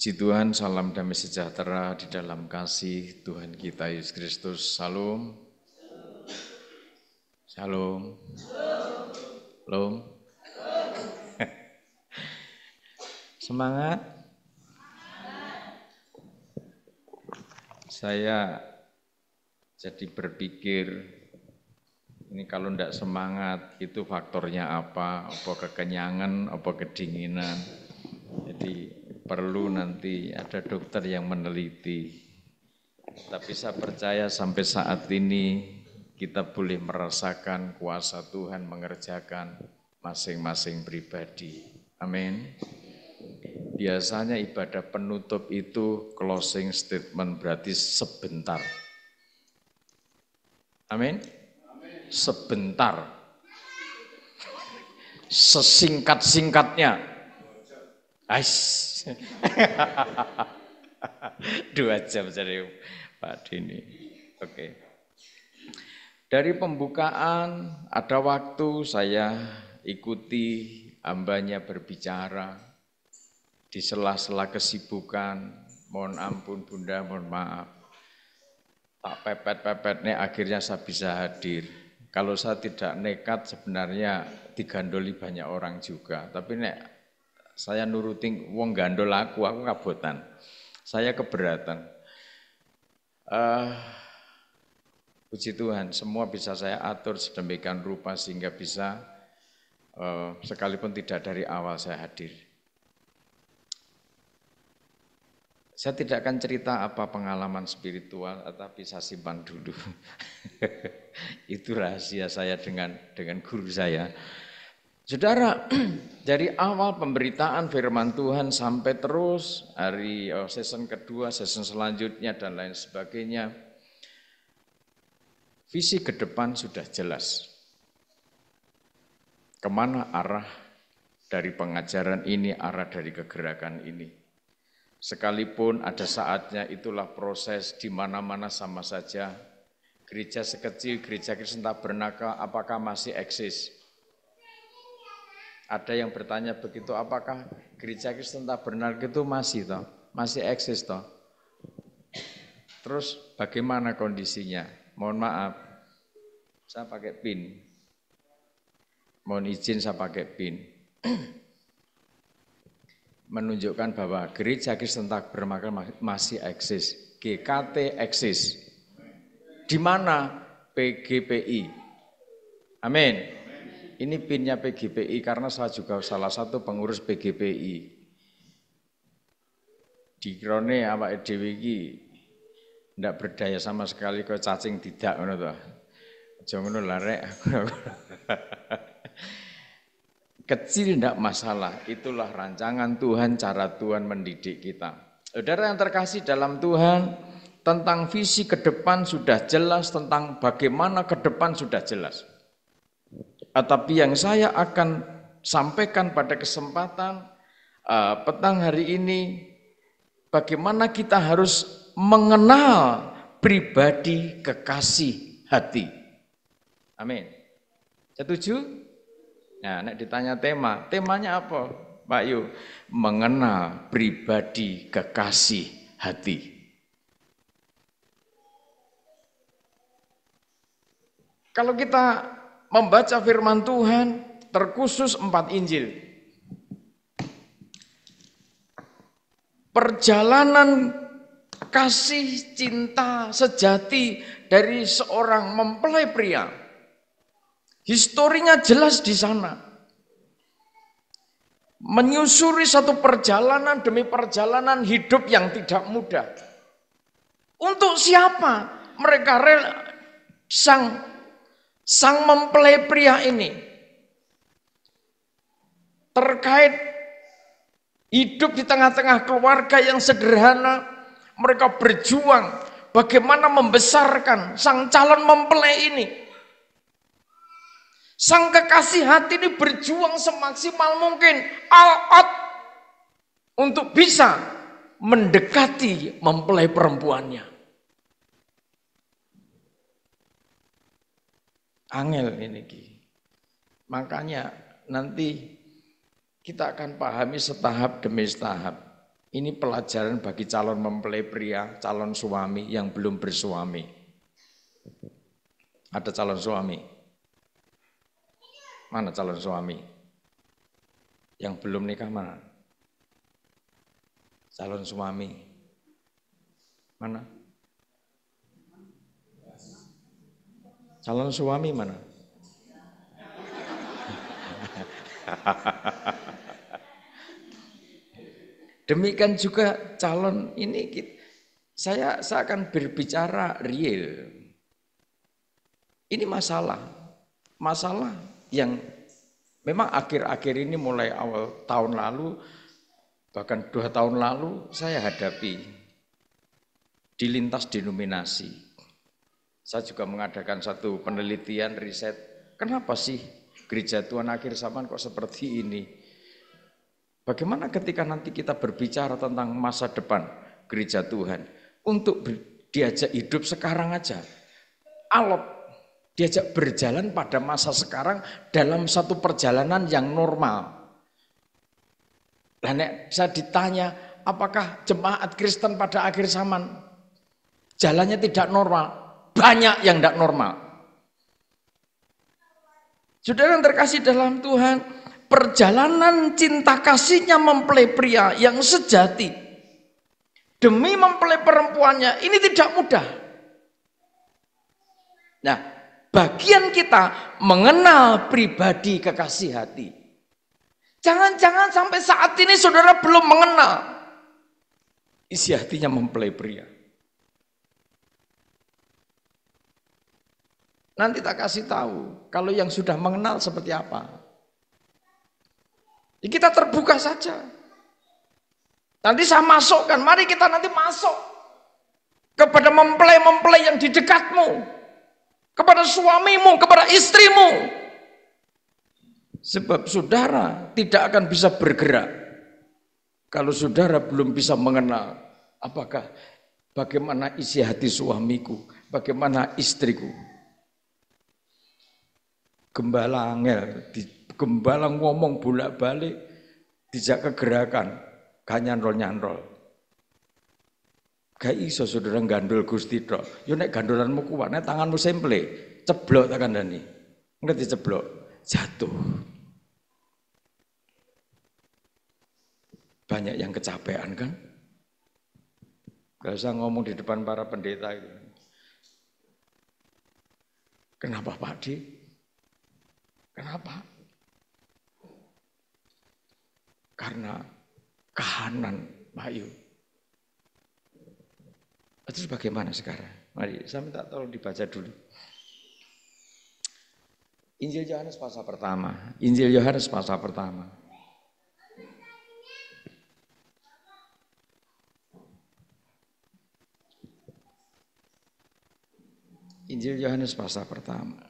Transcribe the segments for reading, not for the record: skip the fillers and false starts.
Puji Tuhan, salam damai sejahtera di dalam kasih Tuhan kita Yesus Kristus. Salam. Shalom. Shalom. Semangat. Saya jadi berpikir, ini kalau tidak semangat, itu faktornya apa kekenyangan, apa kedinginan. Jadi perlu nanti ada dokter yang meneliti. Tapi saya percaya sampai saat ini kita boleh merasakan kuasa Tuhan mengerjakan masing-masing pribadi. Amin. Biasanya ibadah penutup itu closing statement, berarti sebentar. Amin. Sebentar. Sesingkat-singkatnya. Ais. 2 jam jadi Pak Dini. Oke. Dari pembukaan ada waktu saya ikuti hambanya berbicara di sela-sela kesibukan. Mohon ampun Bunda, mohon maaf. Tak pepet-pepet nih akhirnya saya bisa hadir. Kalau saya tidak nekat sebenarnya digandoli banyak orang juga. Tapi nek saya nurutin wong gandol aku kabotan. Saya keberatan. Puji Tuhan, semua bisa saya atur sedemikian rupa sehingga bisa sekalipun tidak dari awal saya hadir. Saya tidak akan cerita apa pengalaman spiritual, tapi saya simpan dulu. Itu rahasia saya dengan guru saya. Saudara, dari awal pemberitaan firman Tuhan sampai terus hari season kedua, season selanjutnya dan lain sebagainya, visi ke depan sudah jelas. Kemana arah dari pengajaran ini, arah dari kegerakan ini. Sekalipun ada saatnya itulah proses di mana-mana sama saja. Gereja sekecil, gereja Kristen Tabernakel apakah masih eksis? Ada yang bertanya begitu, apakah gereja Kristen Tabernakel itu masih eksis toh? Terus bagaimana kondisinya? Mohon maaf, saya pakai PIN. Mohon izin saya pakai PIN. Menunjukkan bahwa gereja Kristen Tabernakel masih eksis. GKT eksis. Di mana? PGPI. Amin. Ini PIN-nya PGPI karena saya juga salah satu pengurus PGPI. Dikrone awake dhewe iki ndak berdaya sama sekali kok cacing tidak ngono to. Aja ngono lah rek. Kecil ndak masalah, itulah rancangan Tuhan, cara Tuhan mendidik kita. Saudara yang terkasih dalam Tuhan, tentang visi ke depan sudah jelas, tentang bagaimana ke depan sudah jelas. Tapi yang saya akan sampaikan pada kesempatan petang hari ini, bagaimana kita harus mengenal pribadi kekasih hati. Amin. Setuju? Nah, nek ditanya temanya apa, Pak Yu? Mengenal pribadi kekasih hati. Kalau kita membaca firman Tuhan, terkhusus 4 Injil. Perjalanan kasih cinta sejati dari seorang mempelai pria. Historinya jelas di sana. Menyusuri satu perjalanan demi perjalanan hidup yang tidak mudah. Untuk siapa mereka rela sang mempelai pria ini terkait hidup di tengah-tengah keluarga yang sederhana, mereka berjuang bagaimana membesarkan sang calon mempelai ini. Sang kekasih hati ini berjuang semaksimal mungkin all out untuk bisa mendekati mempelai perempuannya. Angel ini. Makanya nanti kita akan pahami setahap demi setahap. Ini pelajaran bagi calon mempelai pria, calon suami yang belum bersuami. Ada calon suami? Mana calon suami? Yang belum nikah mana? Calon suami? Mana? Calon suami mana? Demikian juga calon ini, saya akan berbicara real. Ini masalah yang memang akhir-akhir ini mulai awal tahun lalu, bahkan 2 tahun lalu saya hadapi di lintas denominasi. Saya juga mengadakan satu penelitian riset, kenapa sih gereja Tuhan akhir zaman kok seperti ini? Bagaimana ketika nanti kita berbicara tentang masa depan gereja Tuhan, untuk diajak hidup sekarang aja, alot, diajak berjalan pada masa sekarang dalam satu perjalanan yang normal. Dan saya ditanya, apakah jemaat Kristen pada akhir zaman jalannya tidak normal? Banyak yang tidak normal. Saudara yang terkasih dalam Tuhan, perjalanan cinta kasihnya mempelai pria yang sejati demi mempelai perempuannya ini tidak mudah. Nah, bagian kita mengenal pribadi kekasih hati. Jangan-jangan sampai saat ini saudara belum mengenal isi hatinya mempelai pria. Nanti tak kasih tahu kalau yang sudah mengenal seperti apa. Ya, kita terbuka saja. Nanti saya masukkan, mari kita nanti masuk kepada mempelai-mempelai yang di dekatmu, kepada suamimu, kepada istrimu. Sebab saudara tidak akan bisa bergerak kalau saudara belum bisa mengenal bagaimana isi hati suamiku, bagaimana istriku. Gembala angel, gembala ngomong bolak-balik, dijak kegerakan, gak nyantol-nyantol. Gak iso saudara gandul Gusti tok. Yo nek gandolanmu kuat, nek tanganmu semple, ceblok tak kandhani. Ngerti ceblok? Jatuh. Banyak yang kecapean kan? Gak usah ngomong di depan para pendeta itu. Kenapa Pak D? Kenapa? Karena kahanan Bayu. Terus bagaimana sekarang? Mari saya minta tolong dibaca dulu. Injil Yohanes pasal pertama. Injil Yohanes pasal pertama. Injil Yohanes pasal pertama.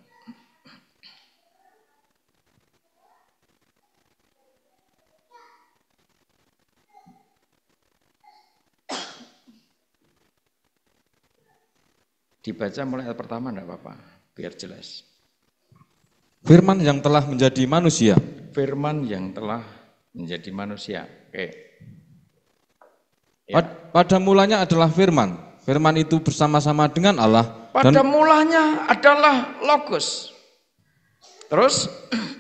Dibaca mulai ayat pertama enggak apa-apa, biar jelas. Firman yang telah menjadi manusia. Firman yang telah menjadi manusia. Oke. Ya. Pada mulanya adalah firman. Firman itu bersama-sama dengan Allah. Pada mulanya adalah Logos. Terus?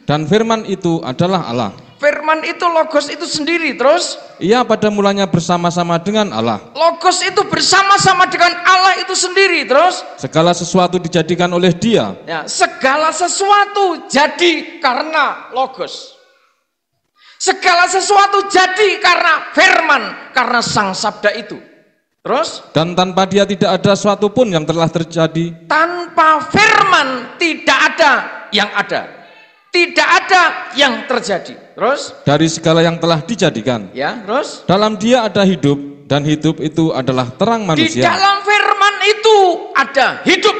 Dan firman itu adalah Allah. Firman itu Logos itu sendiri, terus? Ia pada mulanya bersama-sama dengan Allah. Logos itu bersama-sama dengan Allah itu sendiri, terus? Segala sesuatu dijadikan oleh Dia. Ya, segala sesuatu jadi karena Logos. Segala sesuatu jadi karena firman, karena sang sabda itu. Terus? Dan tanpa Dia tidak ada sesuatu pun yang telah terjadi. Tanpa firman tidak ada yang ada. Tidak ada yang terjadi. Terus? Dari segala yang telah dijadikan. Ya, terus? Dalam Dia ada hidup, dan hidup itu adalah terang manusia. Di dalam firman itu ada hidup.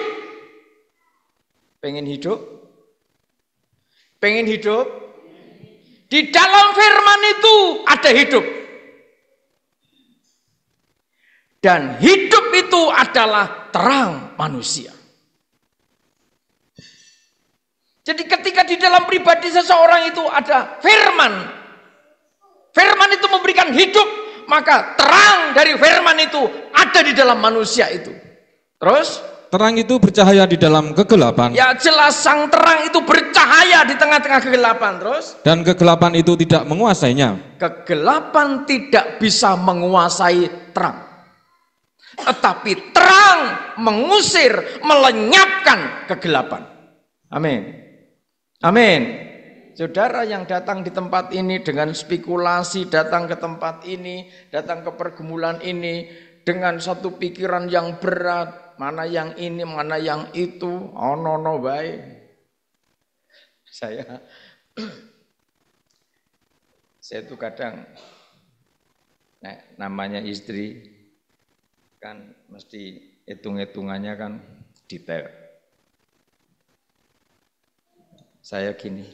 Pengen hidup? Pengen hidup? Di dalam firman itu ada hidup. Dan hidup itu adalah terang manusia. Jadi ketika di dalam pribadi seseorang itu ada firman. Firman itu memberikan hidup, maka terang dari firman itu ada di dalam manusia itu. Terus? Terang itu bercahaya di dalam kegelapan. Ya jelas sang terang itu bercahaya di tengah-tengah kegelapan. Terus? Dan kegelapan itu tidak menguasainya. Kegelapan tidak bisa menguasai terang. Tetapi terang mengusir, melenyapkan kegelapan. Amin. Amin. Saudara yang datang di tempat ini dengan spekulasi, datang ke tempat ini, datang ke pergumulan ini dengan satu pikiran yang berat. Mana yang ini, mana yang itu, oh no baik. Saya tuh kadang, nah, namanya istri kan mesti hitung-hitungannya kan detail. Saya gini,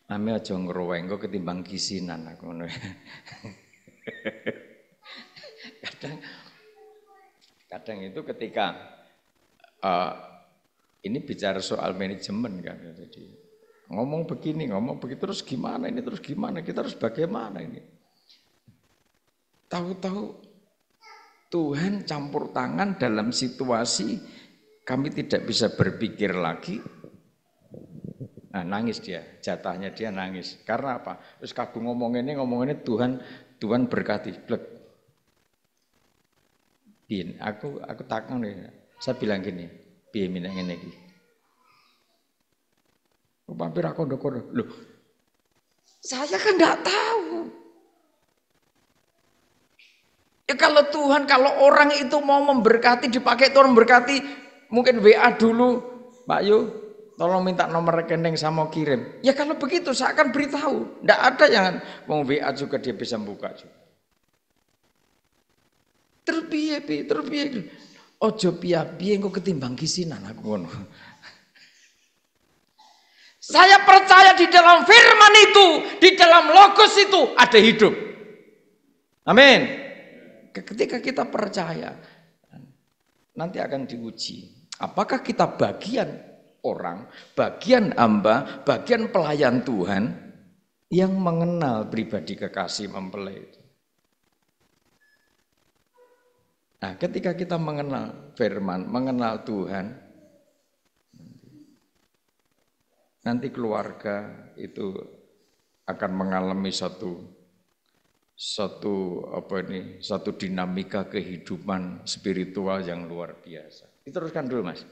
ame aja ngeroweng kok ketimbang kisinan aku. Kadang itu ketika ini bicara soal manajemen kan, jadi ngomong begini, ngomong begitu, terus gimana ini, terus gimana, kita harus bagaimana ini. Tahu-tahu Tuhan campur tangan dalam situasi kami tidak bisa berpikir lagi. Nah, nangis dia, jatahnya dia nangis. Karena apa? Terus kadung ngomong ini Tuhan berkati. Blek. Bin, aku takon nih. Saya bilang gini, piye minang ngene iki. Mampir aku ndok-ndok. Loh. Saya kan enggak tahu. Ya kalau Tuhan, kalau orang itu mau memberkati, dipakai Tuhan memberkati, mungkin WA dulu, Pak Yu, tolong minta nomor rekening sama kirim. Ya kalau begitu saya akan beritahu. Enggak ada yang mau WA juga dia bisa buka juga. Terpiye. Ojo piye engko ketimbang kisinan aku ngono. Saya percaya di dalam firman itu, di dalam logos itu ada hidup. Amin. Ketika kita percaya, nanti akan diuji. Apakah kita bagian orang, bagian hamba, bagian pelayan Tuhan yang mengenal pribadi kekasih mempelai itu. Nah, ketika kita mengenal firman, mengenal Tuhan, nanti keluarga itu akan mengalami satu dinamika kehidupan spiritual yang luar biasa. Diteruskan dulu, Mas.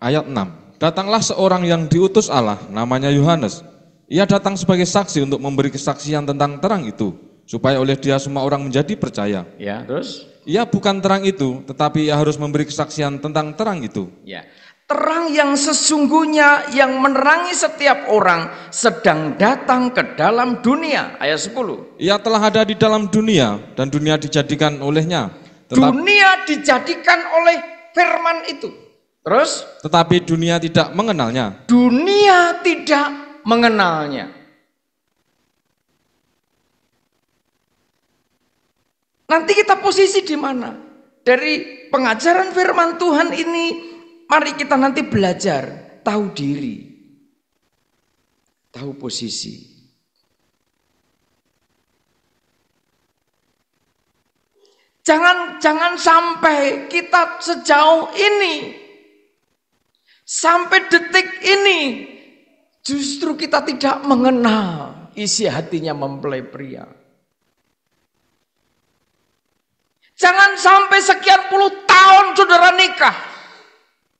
Ayat 6. Datanglah seorang yang diutus Allah, namanya Yohanes. Ia datang sebagai saksi untuk memberi kesaksian tentang terang itu, supaya oleh dia semua orang menjadi percaya. Ya, terus? Ia bukan terang itu, tetapi ia harus memberi kesaksian tentang terang itu. Ya. Terang yang sesungguhnya yang menerangi setiap orang sedang datang ke dalam dunia. Ayat 10. Ia telah ada di dalam dunia dan dunia dijadikan olehnya. Dunia dijadikan oleh firman itu. Terus? Tetapi dunia tidak mengenalnya. Dunia tidak mengenalnya. Nanti kita posisi di mana? Dari pengajaran firman Tuhan ini, mari kita nanti belajar, tahu diri, tahu posisi. Jangan sampai kita sejauh ini, sampai detik ini, justru kita tidak mengenal isi hatinya mempelai pria. Jangan sampai sekian puluh tahun saudara nikah,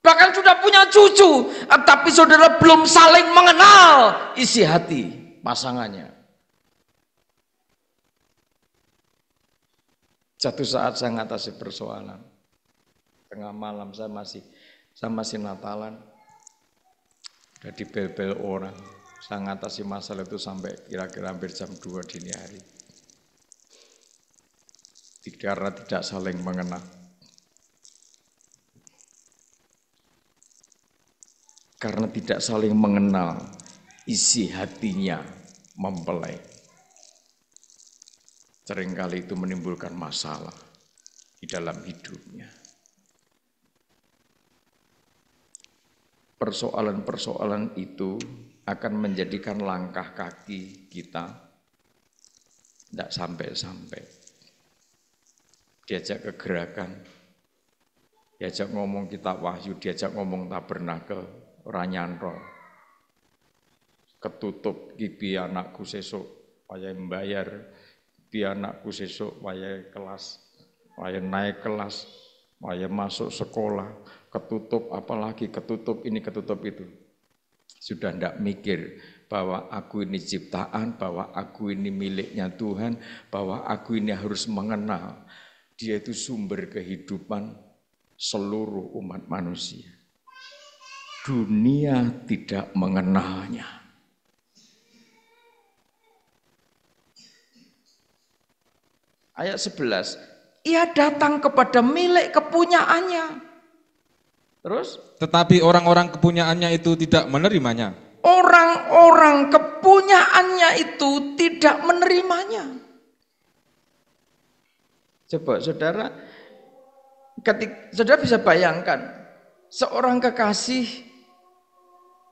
bahkan sudah punya cucu, tapi saudara belum saling mengenal isi hati pasangannya. Satu saat saya ngatasi persoalan, tengah malam saya masih Natalan, udah dibel-bel orang, saya ngatasi masalah itu sampai kira-kira hampir jam 2 dini hari. Karena tidak saling mengenal. Karena tidak saling mengenal isi hatinya mempelai. Seringkali itu menimbulkan masalah di dalam hidupnya. Persoalan-persoalan itu akan menjadikan langkah kaki kita Tidak sampai-sampai. Diajak ke gerakan, diajak ngomong kitab Wahyu, diajak ngomong tabernakel, ora nyantol. Ketutup kibi anakku sesuk, wayah membayar, kibi anakku sesuk, wayah kelas, wayah naik kelas, wayah masuk sekolah, ketutup apalagi, ketutup ini, ketutup itu. Sudah tidak mikir bahwa aku ini ciptaan, bahwa aku ini miliknya Tuhan, bahwa aku ini harus mengenal Dia itu sumber kehidupan seluruh umat manusia. Dunia tidak mengenalnya. Ayat 11, ia datang kepada milik kepunyaannya. Terus? Tetapi orang-orang kepunyaannya itu tidak menerimanya. Orang-orang kepunyaannya itu tidak menerimanya. Coba saudara, saudara bisa bayangkan, seorang kekasih,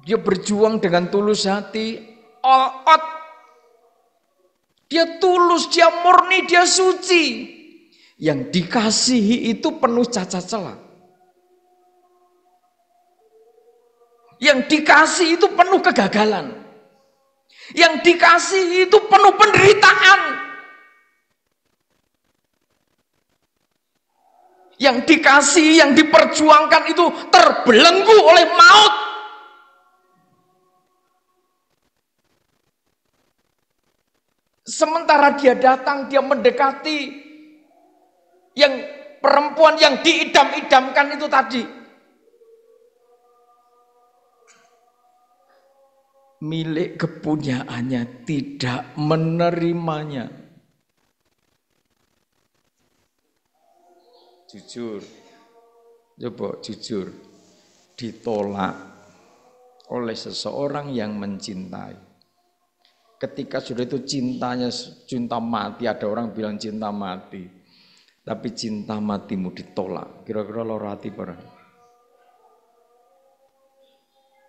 dia berjuang dengan tulus hati, all out. Dia tulus, dia murni, dia suci. Yang dikasihi itu penuh cacat celah. Yang dikasih itu penuh kegagalan. Yang dikasih itu penuh penderitaan. Yang dikasih, yang diperjuangkan itu terbelenggu oleh maut. Sementara dia datang, dia mendekati yang perempuan yang diidam-idamkan itu tadi. Milik kepunyaannya tidak menerimanya. Jujur, coba jujur, ditolak oleh seseorang yang mencintai. Ketika sudah itu cintanya cinta mati, ada orang bilang cinta mati, tapi cinta matimu ditolak. Kira-kira lo rati barang.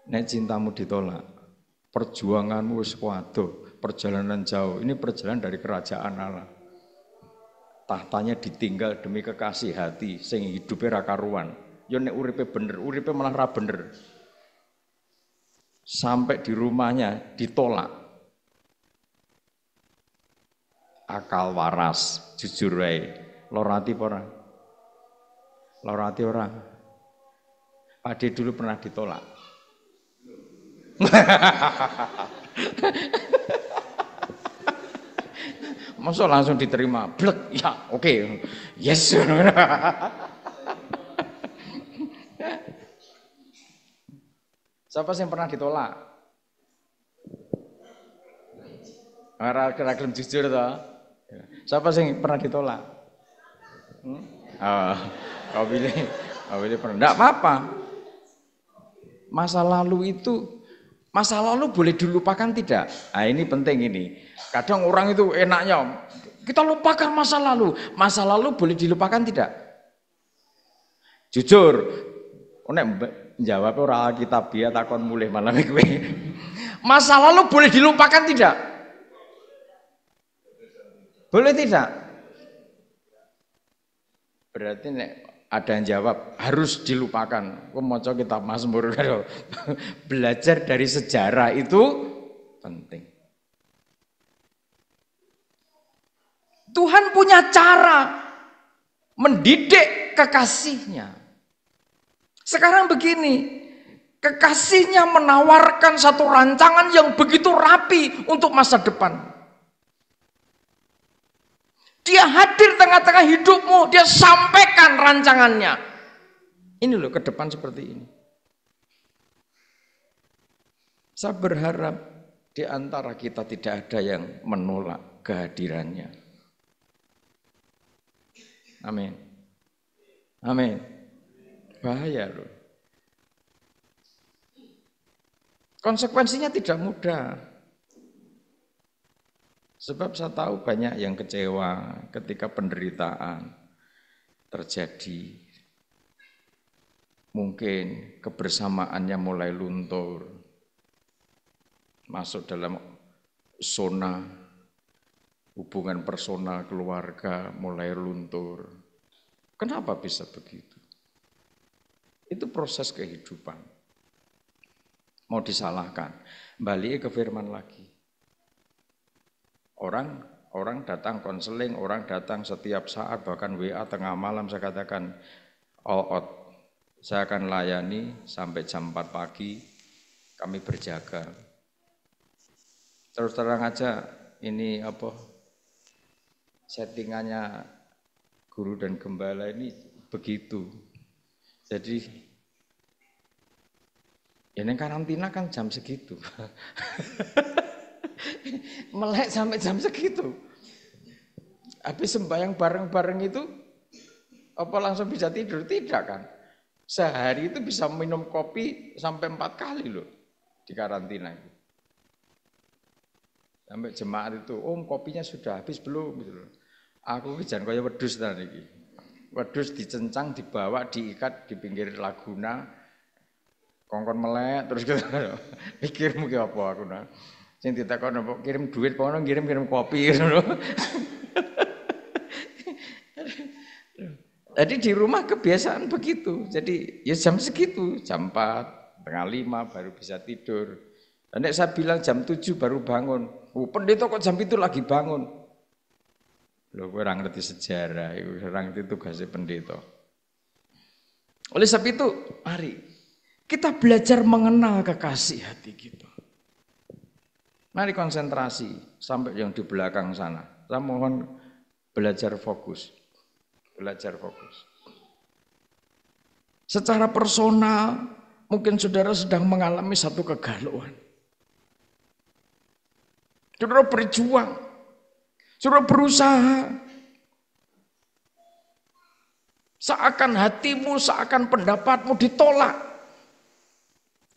Nek cintamu ditolak, perjuanganmu wis kuwadoh, perjalanan jauh. Ini perjalanan dari kerajaan Allah. Tahtanya ditinggal demi kekasih hati sing hidupe ra karuan. Ya nek uripe bener, uripe malah ra bener. Sampai di rumahnya ditolak. Akal waras, jujur wae. Lorati apa ora? Lorati ora? Pade dulu pernah ditolak. Masa langsung diterima? Blek, ya oke. Yes. Siapa sih yang pernah ditolak? Kira gelem jujur toh? Siapa sih yang pernah ditolak? Kau pilih pernah. Enggak apa-apa. Masa lalu boleh dilupakan tidak? Nah ini penting ini. Kadang orang itu enaknya, kita lupakan masa lalu. Masa lalu boleh dilupakan tidak? Jujur, nek jawab ora Alkitabiah takon mulih malam kowe. Masa lalu boleh dilupakan tidak? Boleh tidak? Berarti nek ada yang jawab harus dilupakan. Kok maca kitab Mazmur. Belajar dari sejarah itu penting. Tuhan punya cara mendidik kekasihnya. Sekarang begini, kekasihnya menawarkan satu rancangan yang begitu rapi untuk masa depan. Dia hadir tengah-tengah hidupmu, dia sampaikan rancangannya. Ini loh ke depan seperti ini. Saya berharap di antara kita tidak ada yang menolak kehadirannya. Amin. Amin. Bahaya loh. Konsekuensinya tidak mudah. Sebab saya tahu banyak yang kecewa ketika penderitaan terjadi. Mungkin kebersamaannya mulai luntur. Masuk dalam zona hubungan personal keluarga mulai luntur. Kenapa bisa begitu? Itu proses kehidupan. Mau disalahkan, balik ke firman lagi. Orang datang konseling, orang datang setiap saat, bahkan WA tengah malam saya katakan all out. Saya akan layani sampai jam 4 pagi, kami berjaga. Terus terang aja ini settingannya guru dan gembala ini begitu. Jadi ini karantina kan jam segitu. Melek sampai jam segitu. Habis sembahyang bareng-bareng itu apa langsung bisa tidur? Tidak kan. Sehari itu bisa minum kopi sampai 4 kali loh di karantina itu. Sampai jemaat itu, kopinya sudah habis belum? Gitu loh. Aku jangan kaya wedhus tadi. Wedhus dicencang, dibawa, diikat di pinggir laguna, kongkon melek terus gitu. Pikirmu ki apa aku nah. Sing ditakon apa kirim duit, pokoke kirim kopi gitu loh. Jadi di rumah kebiasaan begitu. Jadi ya jam segitu, jam 4, setengah 5 baru bisa tidur. Dan saya bilang jam 7 baru bangun. Pendeta kok jam itu lagi bangun? Loh, orang ngerti sejarah, orang itu tugasnya pendeta. Oleh sebab itu, mari kita belajar mengenal kekasih hati kita. Mari konsentrasi sampai yang di belakang sana. Saya mohon belajar fokus. Belajar fokus. Secara personal, mungkin saudara sedang mengalami satu kegalauan. Saudara berjuang, saudara berusaha. Seakan hatimu, seakan pendapatmu ditolak.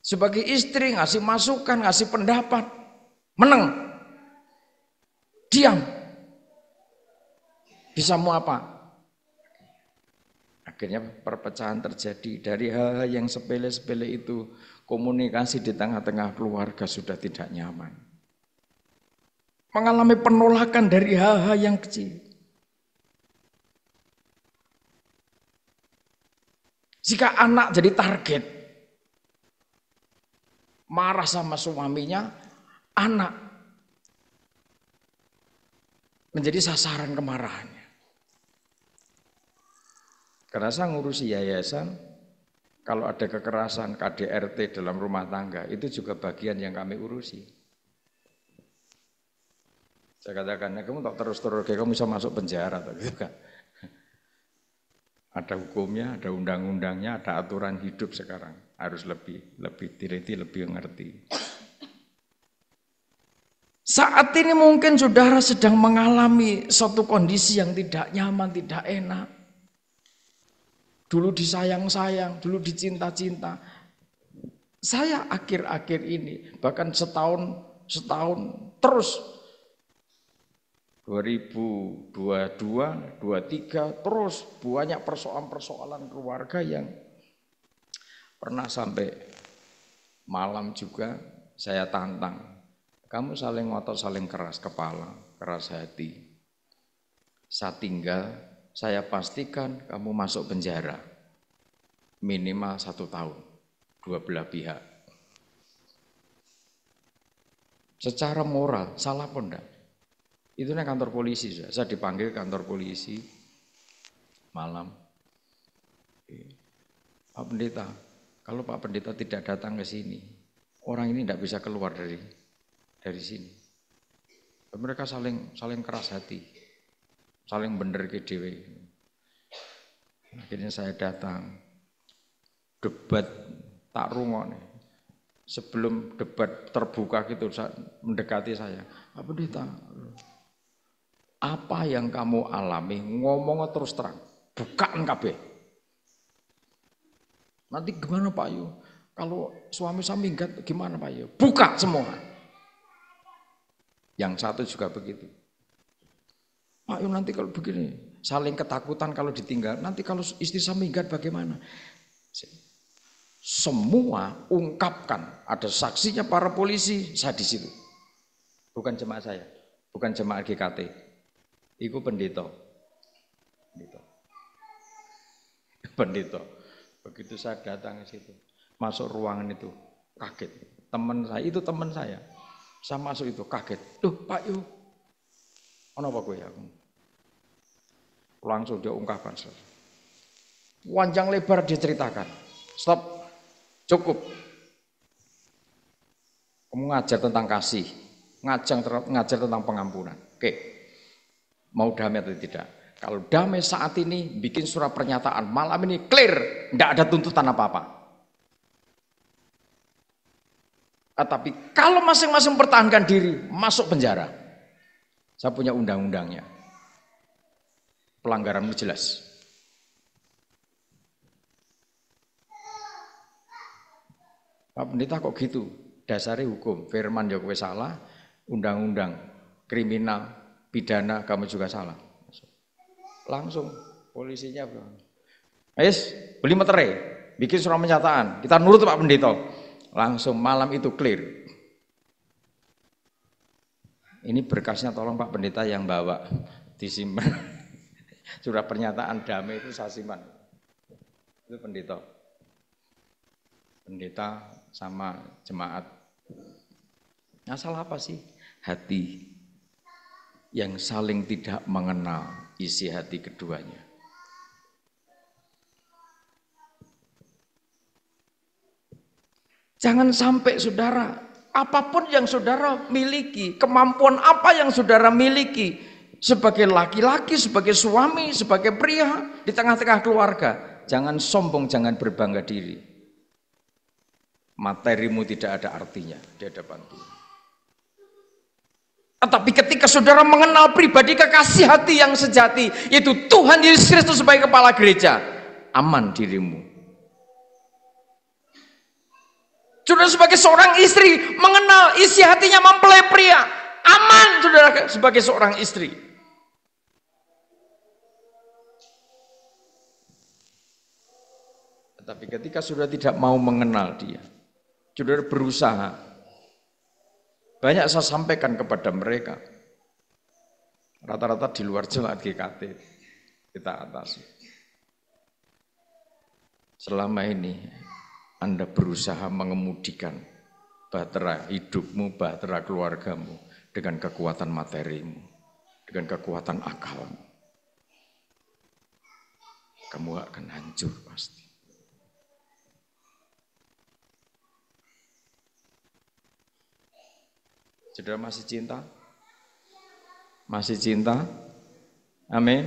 Sebagai istri ngasih masukan, ngasih pendapat, menang. Diam. Bisa mau apa? Akhirnya perpecahan terjadi dari hal-hal yang sepele-sepele itu. Komunikasi di tengah-tengah keluarga sudah tidak nyaman. Mengalami penolakan dari hal-hal yang kecil. Jika anak jadi target, marah sama suaminya, anak menjadi sasaran kemarahannya. Karena saya ngurusi yayasan, kalau ada kekerasan KDRT dalam rumah tangga, itu juga bagian yang kami urusi. Saya katakan, kamu tak terus-terus, kamu bisa masuk penjara, gitu kan? Ada hukumnya, ada undang-undangnya, ada aturan hidup sekarang. Harus lebih teliti, lebih ngerti. Saat ini mungkin saudara sedang mengalami suatu kondisi yang tidak nyaman, tidak enak. Dulu disayang-sayang, dulu dicinta-cinta. Saya akhir-akhir ini, bahkan setahun terus 2022, 2023 terus banyak persoalan-persoalan keluarga yang pernah sampai malam juga saya tantang. Kamu saling ngotot, saling keras kepala, keras hati. Saya tinggal, saya pastikan kamu masuk penjara. Minimal 1 tahun, dua belah pihak. Secara moral, salah pun enggak? Itu nih kantor polisi, saya dipanggil kantor polisi malam. Pak Pendeta, kalau Pak Pendeta tidak datang ke sini, orang ini tidak bisa keluar dari sini. Mereka saling keras hati, saling bener ke dewe. Akhirnya saya datang, debat tak rungokne. Sebelum debat terbuka gitu, mendekati saya, Pak Pendeta, apa yang kamu alami, ngomong terus terang, bukaan kabeh. Nanti gimana Pak Yu? Kalau suami saya minggat gimana Pak Yu? Buka semua. Yang satu juga begitu. Pak Yu nanti kalau begini, saling ketakutan kalau ditinggal, nanti kalau istri saya minggat bagaimana? Semua ungkapkan, ada saksinya para polisi, saya di situ. Bukan jemaat saya, bukan jemaat GKT. Iku pendeta. Pendeta. Begitu saya datang ke situ, masuk ruangan itu, kaget. Teman saya, itu teman saya. Saya masuk itu, kaget. Duh, Pak Yu, apa gue ya? Langsung dia ungkapkan. Panjang lebar dia ceritakan. Stop, cukup. Kamu ngajar tentang kasih, ngajar tentang pengampunan. Oke, mau damai atau tidak? Kalau damai saat ini, bikin surat pernyataan. Malam ini clear, tidak ada tuntutan apa-apa. Tapi kalau masing-masing pertahankan diri, masuk penjara. Saya punya undang-undangnya. Pelanggaranmu jelas. Pak Pendeta kok gitu? Dasarnya hukum, firman ya kowe salah, undang-undang, kriminal, pidana kamu juga salah. Langsung polisinya bilang, "Ayo, beli metere, bikin surat pernyataan, kita nurut Pak Pendeta." Langsung malam itu clear. Ini berkasnya tolong Pak Pendeta yang bawa, disimpan. Surat pernyataan damai itu saya simpan. Itu pendeta. Pendeta sama jemaat. Masalah apa sih? Hati yang saling tidak mengenal isi hati keduanya. Jangan sampai saudara, apapun yang saudara miliki, kemampuan apa yang saudara miliki, sebagai laki-laki, sebagai suami, sebagai pria, di tengah-tengah keluarga, jangan sombong, jangan berbangga diri. Materimu tidak ada artinya di hadapan Tuhan. Tetapi ketika saudara mengenal pribadi kekasih hati yang sejati, yaitu Tuhan Yesus Kristus sebagai kepala gereja, aman dirimu. Saudara sebagai seorang istri mengenal isi hatinya mempelai pria, aman saudara sebagai seorang istri. Tetapi ketika saudara tidak mau mengenal dia, saudara berusaha. Banyak saya sampaikan kepada mereka. Rata-rata di luar jemaat GKT kita atasi. Selama ini Anda berusaha mengemudikan bahtera hidupmu, bahtera keluargamu dengan kekuatan materimu, dengan kekuatan akalmu. Kamu akan hancur pasti. Saudara masih cinta? Masih cinta? Amin.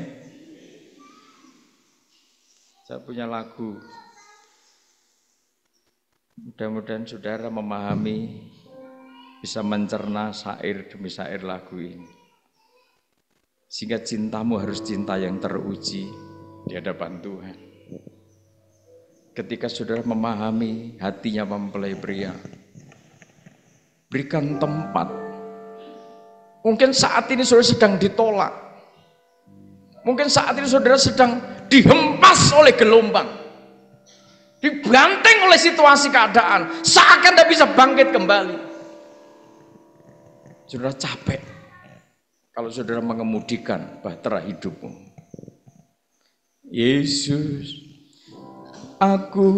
Saya punya lagu. Mudah-mudahan saudara memahami, bisa mencerna syair demi syair lagu ini. Sehingga cintamu harus cinta yang teruji di hadapan Tuhan. Ketika saudara memahami hatinya mempelai pria, berikan tempat. Mungkin saat ini saudara sedang ditolak. Mungkin saat ini saudara sedang dihempas oleh gelombang. Dibanting oleh situasi keadaan. Seakan tidak bisa bangkit kembali. Saudara capek. Kalau saudara mengemudikan bahtera hidupmu. Yesus, aku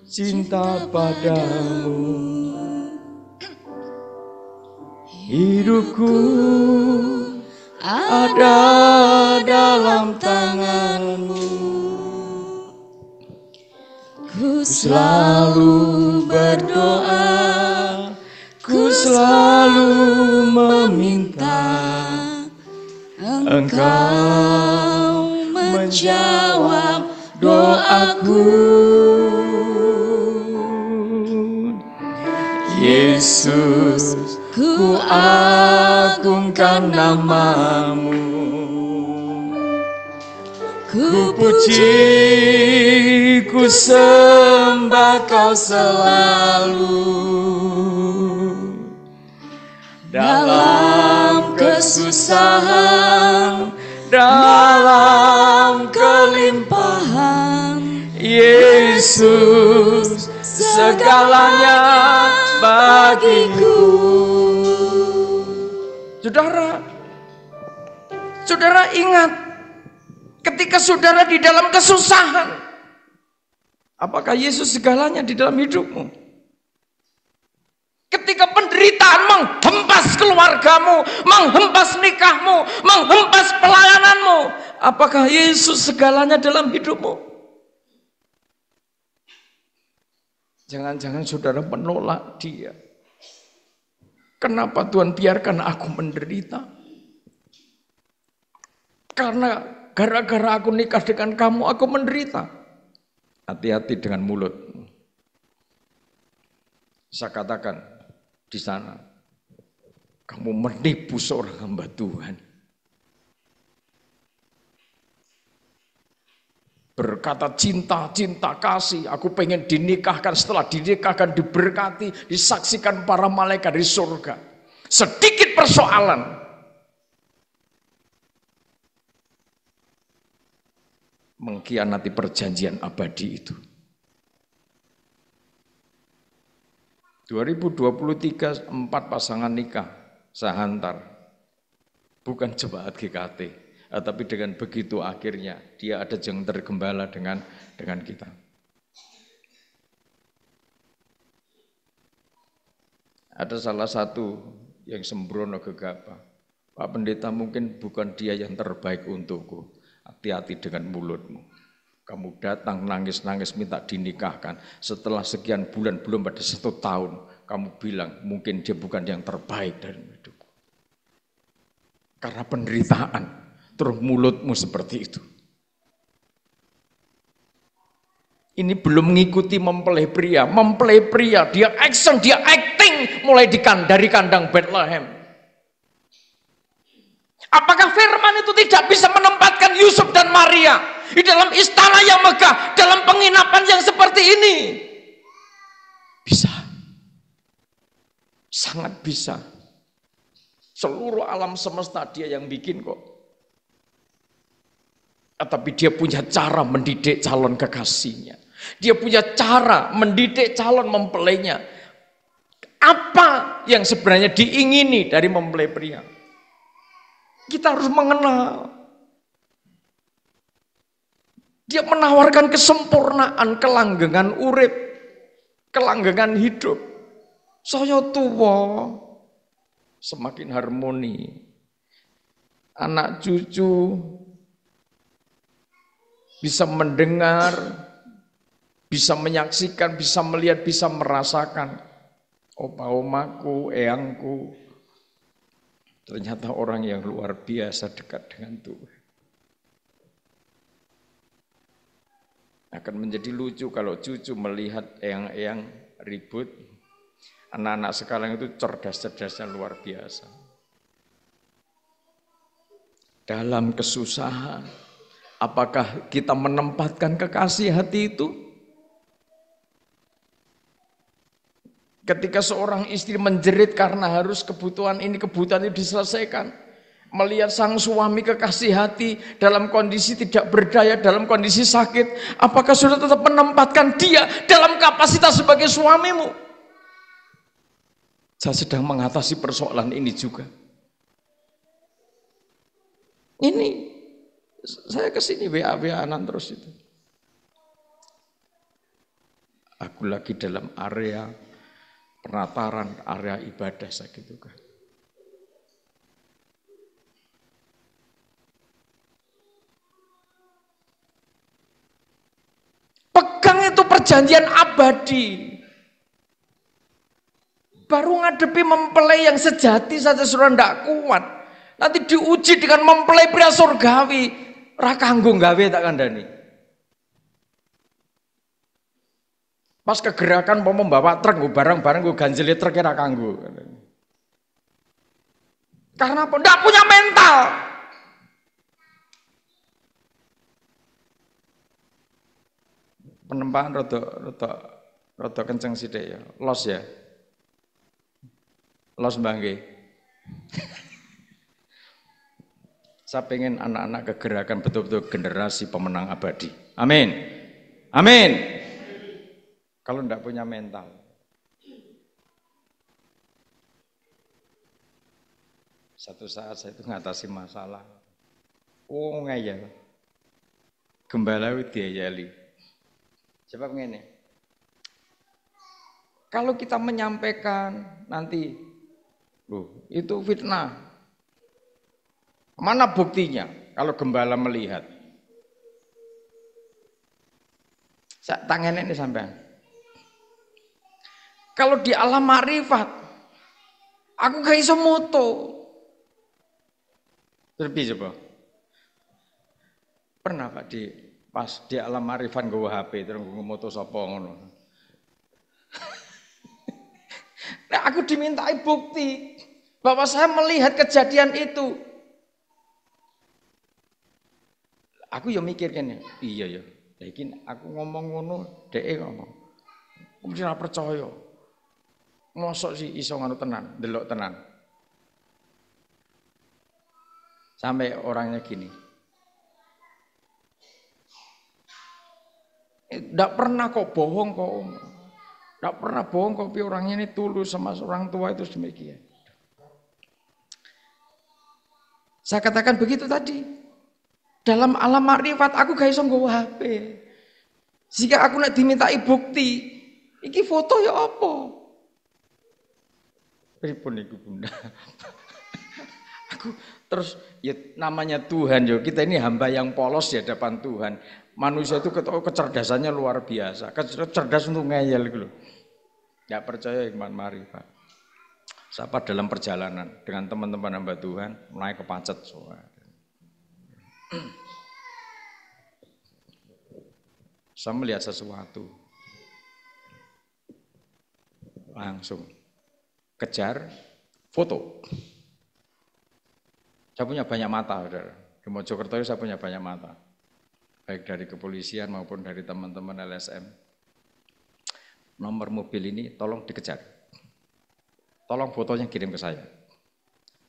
cinta padamu. Hidupku ada dalam tanganmu. Ku selalu berdoa, ku selalu meminta Engkau menjawab doaku. Yesus, ku agungkan namamu. Ku puji, ku sembah Kau selalu. Dalam kesusahan, dalam kelimpahan, Yesus segalanya bagiku. Saudara, Saudara ingat, ketika saudara di dalam kesusahan, apakah Yesus segalanya di dalam hidupmu? Ketika penderitaan menghempas keluargamu, menghempas nikahmu, menghempas pelayananmu, apakah Yesus segalanya dalam hidupmu? Jangan-jangan saudara menolak Dia. Kenapa Tuhan biarkan aku menderita? Karena gara-gara aku nikah dengan kamu, aku menderita. Hati-hati dengan mulutmu. Saya katakan di sana, kamu menipu seorang hamba Tuhan. Berkata cinta, cinta, kasih, aku pengen dinikahkan, setelah dinikahkan diberkati, disaksikan para malaikat di surga. Sedikit persoalan, mengkhianati perjanjian abadi itu. 2023 4 pasangan nikah saya hantar, bukan jemaat GKT, tapi dengan begitu akhirnya dia ada yang tergembala dengan kita. Ada salah satu yang sembrono gegabah, Pak Pendeta mungkin bukan dia yang terbaik untukku. Hati-hati dengan mulutmu. Kamu datang nangis-nangis minta dinikahkan. Setelah sekian bulan, belum pada 1 tahun, kamu bilang mungkin dia bukan yang terbaik dalam hidupku. Karena penderitaan, terus mulutmu seperti itu. Ini belum mengikuti mempelai pria, dia action, dia acting mulai dari kandang Bethlehem. Apakah firman itu tidak bisa menempatkan Yusuf dan Maria di dalam istana yang megah, dalam penginapan yang seperti ini? Bisa. Sangat bisa. Seluruh alam semesta dia yang bikin kok. Tapi dia punya cara mendidik calon kekasihnya. Dia punya cara mendidik calon mempelainya. Apa yang sebenarnya diingini dari mempelai pria? Kita harus mengenal. Dia menawarkan kesempurnaan, kelanggengan urip, kelanggengan hidup. Saya tua, semakin harmoni. Anak cucu bisa mendengar, bisa menyaksikan, bisa melihat, bisa merasakan. Opa-omaku, eyangku, ternyata orang yang luar biasa dekat dengan Tuhan. Akan menjadi lucu kalau cucu melihat eyang-eyang ribut. Anak-anak sekarang itu cerdas-cerdasnya luar biasa. Dalam kesusahan, apakah kita menempatkan kekasih hati itu? Ketika seorang istri menjerit karena harus kebutuhan itu diselesaikan, melihat sang suami kekasih hati dalam kondisi tidak berdaya, dalam kondisi sakit, apakah sudah tetap menempatkan dia dalam kapasitas sebagai suamimu? Saya sedang mengatasi persoalan ini juga. Ini saya kesini WA-WA-an terus itu. Aku lagi dalam area penataran area ibadah saya gitu kan. Pegang itu perjanjian abadi. Baru ngadepi mempelai yang sejati saja sudah tidak kuat. Nanti diuji dengan mempelai pria surgawi. Ra kanggo gawe tak kandhani. Pas kegerakan mau membawa truk, barang-barang gue ganjeli truk kira kanggo. Karena apa? Nggak punya mental. Penempaan rada kenceng sithik ya. Los ya. Los mbangge. Saya pengen anak-anak kegerakan betul-betul generasi pemenang abadi. Amin. Amin. Kalau enggak punya mental. Satu saat saya itu ngatasi masalah. Oh ngeyel. Gembala diayali. Sebab ngene. Kalau kita menyampaikan nanti, loh, itu fitnah. Mana buktinya kalau gembala melihat? Tangan ini sampean. Kalau di alam makrifat, aku gak iso moto. Lebih coba. Pernah Pak pas di alam makrifat nggawa HP terus moto sapa ngono. Nah, aku dimintai bukti bahwa saya melihat kejadian itu. Aku ya mikir kene, iya ya. Iki aku ngomong ngono, dhek ngomong. Mesti ora percaya. Mosok sih iso ngono tenan, delok tenan. Sampai orangnya gini. Enggak pernah kok bohong kok. Enggak pernah bohong kok, orangnya ini tulus sama orang tua itu demikian. Saya katakan begitu tadi. Dalam alam makrifat aku gak iso nggawa HP. Jika aku nek dimintai bukti, iki foto ya apa? Pripun iku Bunda? Aku terus ya namanya Tuhan ya, kita ini hamba yang polos di hadapan Tuhan. Manusia itu kecerdasannya luar biasa. Cerdas untuk ngeyel gitu loh. Enggak percaya iman makrifat. Siapa dalam perjalanan dengan teman-teman hamba Tuhan mulai kepacet soalnya. Saya melihat sesuatu, langsung kejar, foto. Saya punya banyak mata, saudara. Di Mojokerto saya punya banyak mata, baik dari kepolisian maupun dari teman-teman LSM. Nomor mobil ini tolong dikejar, tolong fotonya kirim ke saya.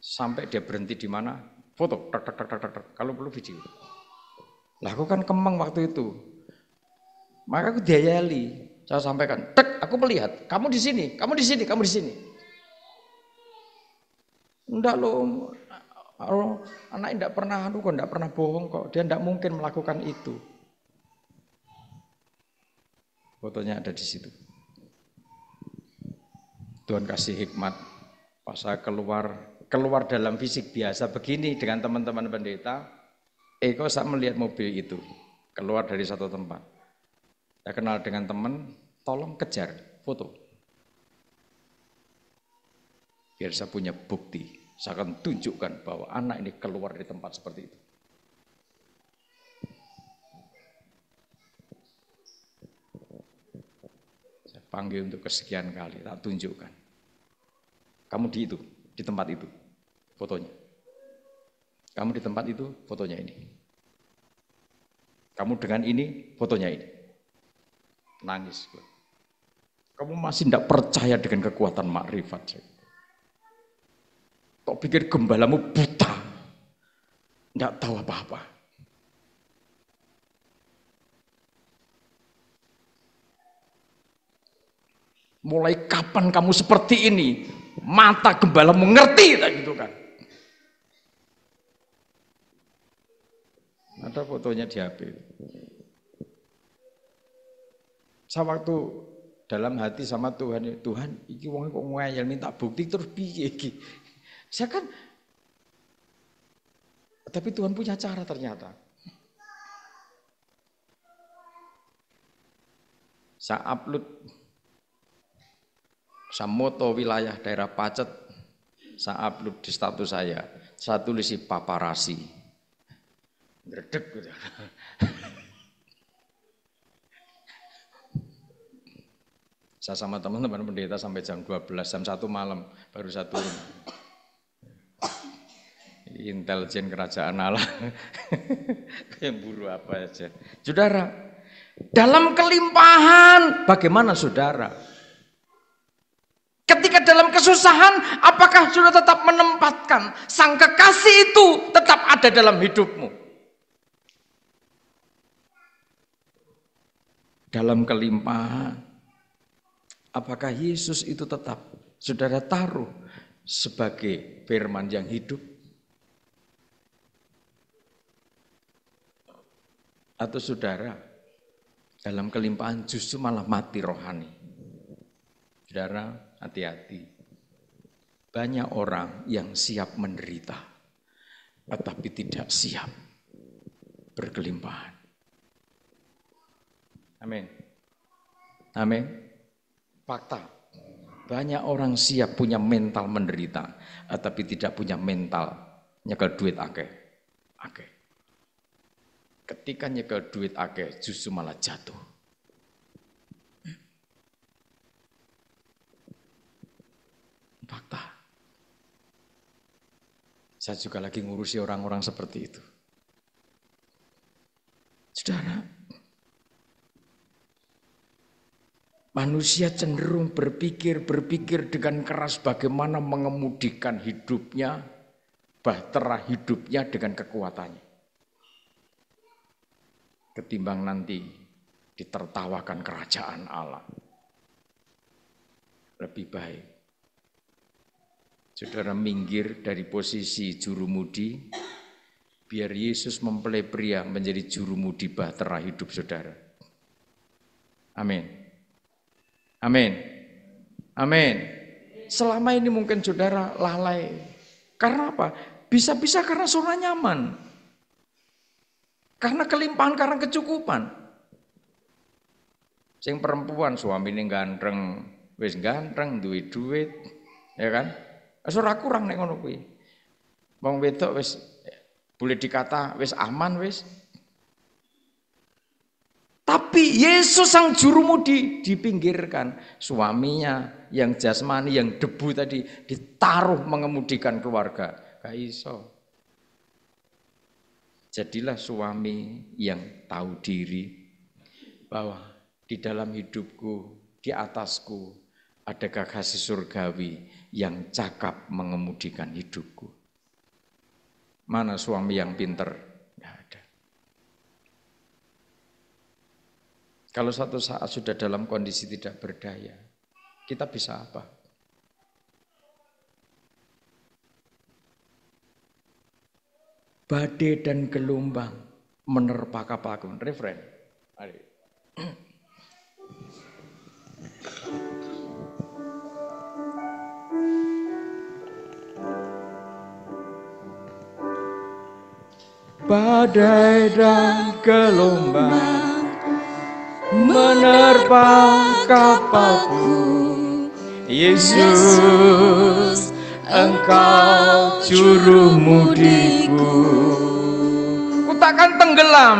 Sampai dia berhenti di mana, foto, kalau perlu video. Lah aku kan kemeng waktu itu. Maka aku diayali. Saya sampaikan, aku melihat, kamu di sini, kamu di sini, kamu di sini. Enggak loh, anak enggak pernah enggak pernah bohong kok. Dia enggak mungkin melakukan itu. Fotonya ada di situ. Tuhan kasih hikmat. Pas saya keluar dalam fisik biasa begini dengan teman-teman pendeta, kok saya melihat mobil itu keluar dari satu tempat. Saya kenal dengan teman, tolong kejar foto. Biar saya punya bukti, saya akan tunjukkan bahwa anak ini keluar dari tempat seperti itu. Saya panggil untuk kesekian kali, tak tunjukkan. Kamu di tempat itu, fotonya. Kamu di tempat itu, fotonya ini. Kamu dengan ini, fotonya ini. Nangis. Kamu masih tidak percaya dengan kekuatan makrifat. Kok pikir gembalamu buta, tidak tahu apa-apa. Mulai kapan kamu seperti ini? Mata gembalamu ngerti, tak gitu kan? Ada fotonya di HP. Saya waktu dalam hati sama Tuhan, Tuhan, iki wong kok ngeyel minta bukti terus piye iki? Saya kan, tapi Tuhan punya cara ternyata. Saya upload, saya moto wilayah daerah Pacet, saya upload di status saya tulisi paparasi. Ngredeg gitu. Saya sama teman-teman pendeta sampai jam 12, jam 1 malam baru saya turun. Intelijen kerajaan Allah. Yang buru apa aja. Saudara, dalam kelimpahan bagaimana saudara? Ketika dalam kesusahan, apakah saudara tetap menempatkan sang kekasih itu tetap ada dalam hidupmu? Dalam kelimpahan, apakah Yesus itu tetap saudara taruh sebagai firman yang hidup? Atau saudara dalam kelimpahan justru malah mati rohani. Saudara, hati-hati. Banyak orang yang siap menderita, tetapi tidak siap berkelimpahan. Amin. Amin. Fakta. Banyak orang siap punya mental menderita, tetapi tidak punya mental nyekel duit akeh. Ketika nyekel duit akeh justru malah jatuh. Fakta. Saya juga lagi ngurusi orang-orang seperti itu. Saudara, manusia cenderung berpikir dengan keras bagaimana mengemudikan hidupnya, bahtera hidupnya dengan kekuatannya. Ketimbang nanti ditertawakan kerajaan Allah. Lebih baik saudara minggir dari posisi jurumudi, biar Yesus mempelai pria menjadi jurumudi bahtera hidup saudara. Amin. Amin. Amin. Selama ini mungkin saudara lalai. Karena apa? Bisa-bisa karena zona nyaman. Karena kelimpahan, karena kecukupan. Sing perempuan suamine ganteng, wis ganteng, duwe duit, ya kan? Wis ora kurang nek ngono kuwi. Wong wedok wis boleh dikata wis aman wis. Tapi Yesus sang jurumudi dipinggirkan. Suaminya yang jasmani, yang debu tadi ditaruh mengemudikan keluarga. Gak iso. Jadilah suami yang tahu diri bahwa di dalam hidupku, di atasku ada kasih surgawi yang cakap mengemudikan hidupku. Mana suami yang pinter? Tidak ada. Kalau suatu saat sudah dalam kondisi tidak berdaya, kita bisa apa? Badai dan gelombang menerpa kapalku. Referen. Badai dan gelombang menerpa kapalku. Yesus, Engkau jurumudiku. Ku takkan tenggelam,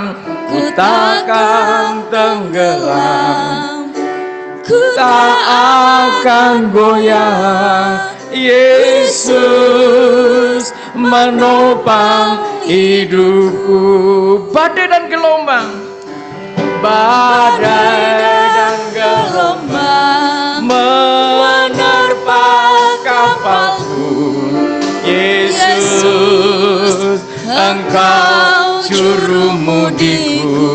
ku takkan tenggelam, ku tak akan goyah. Yesus menopang hidupku. Badai dan gelombang, badai dan gelombang menerpa kapalku. Yesus, Engkau jurumudiku.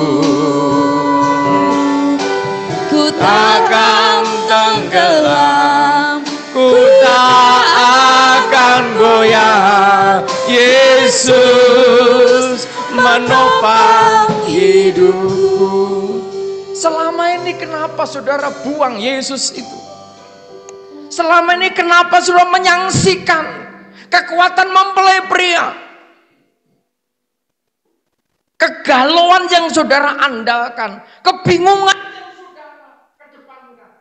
Ku takkan tenggelam, ku tak akan goyah. Yesus menopang hidupku. Selama ini kenapa saudara buang Yesus itu? Selama ini kenapa saudara menyaksikan kekuatan mempelai pria? Kegalauan yang saudara andalkan, kebingungan yang saudara kedepankan.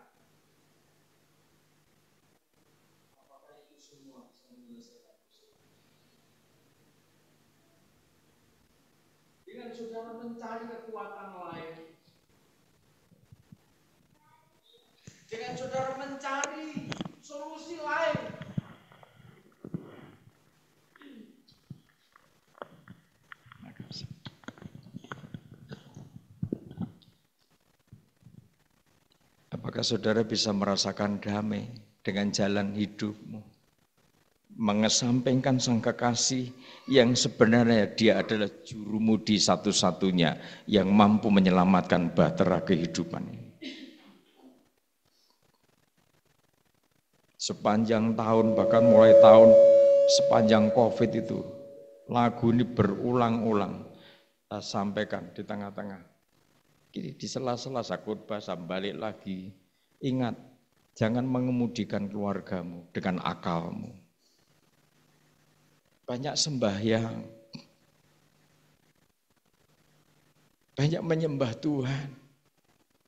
Apakah itu semua bisa menyelesaikan? Dengan saudara mencari kekuatan lain, dengan saudara mencari solusi lain, apakah saudara bisa merasakan damai dengan jalan hidupmu? Mengesampingkan sang kekasih yang sebenarnya dia adalah jurumudi satu-satunya yang mampu menyelamatkan bahtera kehidupan ini. Sepanjang tahun, bahkan mulai tahun sepanjang COVID itu, lagu ini berulang-ulang. saya sampaikan di tengah-tengah. Di sela-sela saya khotbah, saya balik lagi. Ingat, jangan mengemudikan keluargamu dengan akalmu. Banyak sembahyang, banyak menyembah Tuhan.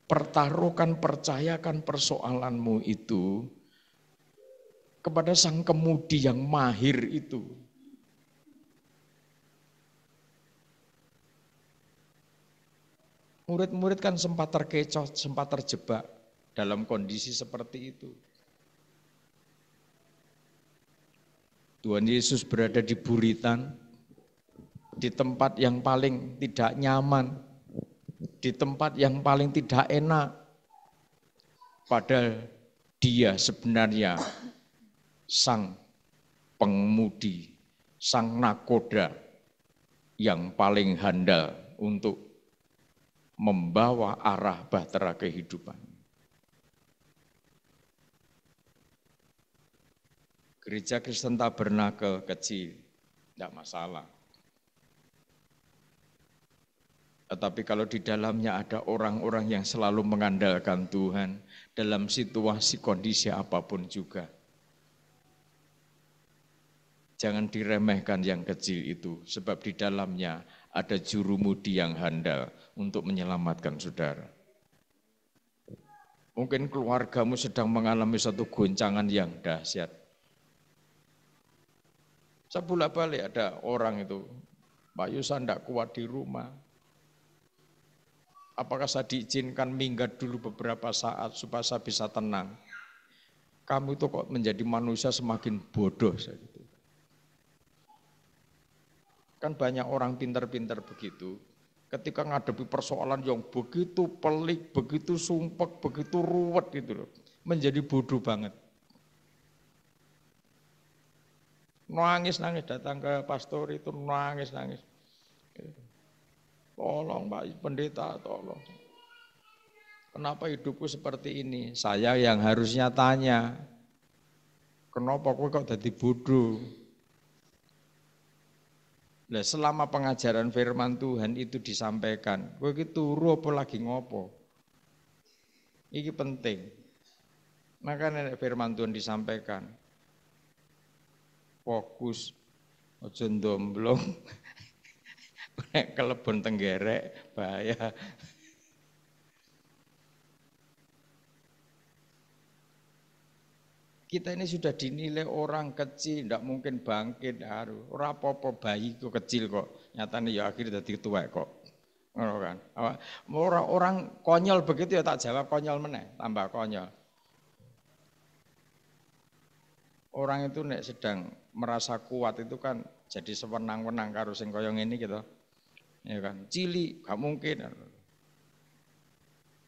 Pertaruhkan, percayakan persoalanmu itu kepada sang kemudi yang mahir itu. Murid-murid kan sempat terkecoh, sempat terjebak dalam kondisi seperti itu. Tuhan Yesus berada di buritan, di tempat yang paling tidak nyaman, di tempat yang paling tidak enak. Padahal dia sebenarnya sang pengemudi, sang nakoda yang paling handal untuk membawa arah bahtera kehidupan. Gereja Kristen Tabernakel kecil, tidak masalah. Tetapi kalau di dalamnya ada orang-orang yang selalu mengandalkan Tuhan dalam situasi kondisi apapun juga. Jangan diremehkan yang kecil itu, sebab di dalamnya ada jurumudi yang handal untuk menyelamatkan saudara. Mungkin keluargamu sedang mengalami satu goncangan yang dahsyat. Saya bolak-balik ada orang itu, Pak Yusa tidak kuat di rumah. Apakah saya diizinkan minggat dulu beberapa saat supaya saya bisa tenang? Kamu itu kok menjadi manusia semakin bodoh. Saya gitu. Kan banyak orang pintar-pintar begitu, ketika menghadapi persoalan yang begitu pelik, begitu sumpek, begitu ruwet gitu loh, menjadi bodoh banget. Nangis-nangis datang ke pastor itu, nangis-nangis. Tolong Pak Pendeta, tolong. Kenapa hidupku seperti ini? Saya yang harusnya tanya, kenapa kok jadi bodoh? Nah, selama pengajaran firman Tuhan itu disampaikan, kowe iki turu apa lagi ngopo? Iki penting. Maka nek firman Tuhan disampaikan, fokus, aja ndomblong. Nek kelebon tenggerek bahaya. Kita ini sudah dinilai orang kecil, tidak mungkin bangkit. Ora apa-apa bayi kok kecil kok. Nyatanya ya akhirnya jadi tua kok. Kan? Orang konyol begitu ya tak jawab konyol meneh, tambah konyol. Orang itu nek sedang merasa kuat itu kan jadi sewenang-wenang karo sing kaya ngene gitu. Ya kan, cili gak mungkin.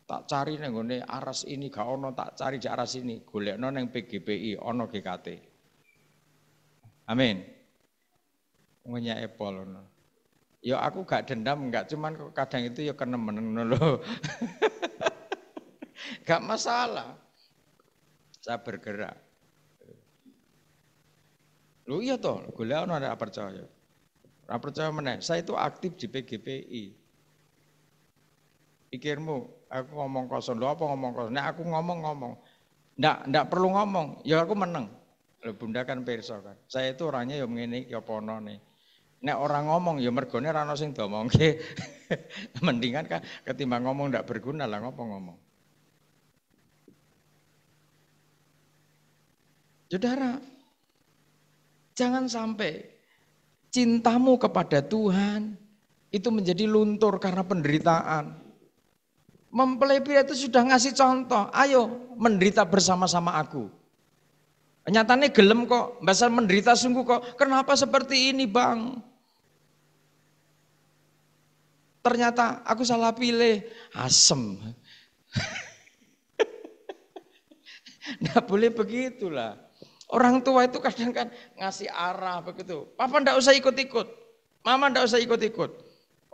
Tak cari nang ngene aras ini gak ono, tak cari di aras ini, golekno nang PGPI ono GKT. Amin. Ngunyake pol ngono. Ya aku gak dendam, enggak cuman kadang itu ya kenemen ngono lho. Gak masalah. Saya bergerak. Lho iya toh, golek ono ora percaya. Ora percaya meneh, saya itu aktif di PGPI. Pikirmu, aku ngomong kosong, lho apa ngomong kosong? Nek aku ngomong. Ndak perlu ngomong, ya aku meneng. Lho Bunda kan pirsa kan. Saya itu orangnya ya ngene ya pono nih. Nek orang ngomong ya mergone ora ono sing domongke. Mendingan kan ketimbang ngomong ndak berguna lah ngopo ngomong. Saudara, jangan sampai cintamu kepada Tuhan itu menjadi luntur karena penderitaan. Mempelai pria itu sudah ngasih contoh, ayo menderita bersama-sama aku. Nyatanya gelem kok, bahasa menderita sungguh kok. Kenapa seperti ini bang? Ternyata aku salah pilih, asem. Nggak boleh begitulah. Orang tua itu kadang kan ngasih arah begitu. Papa ndak usah ikut-ikut, mama ndak usah ikut-ikut.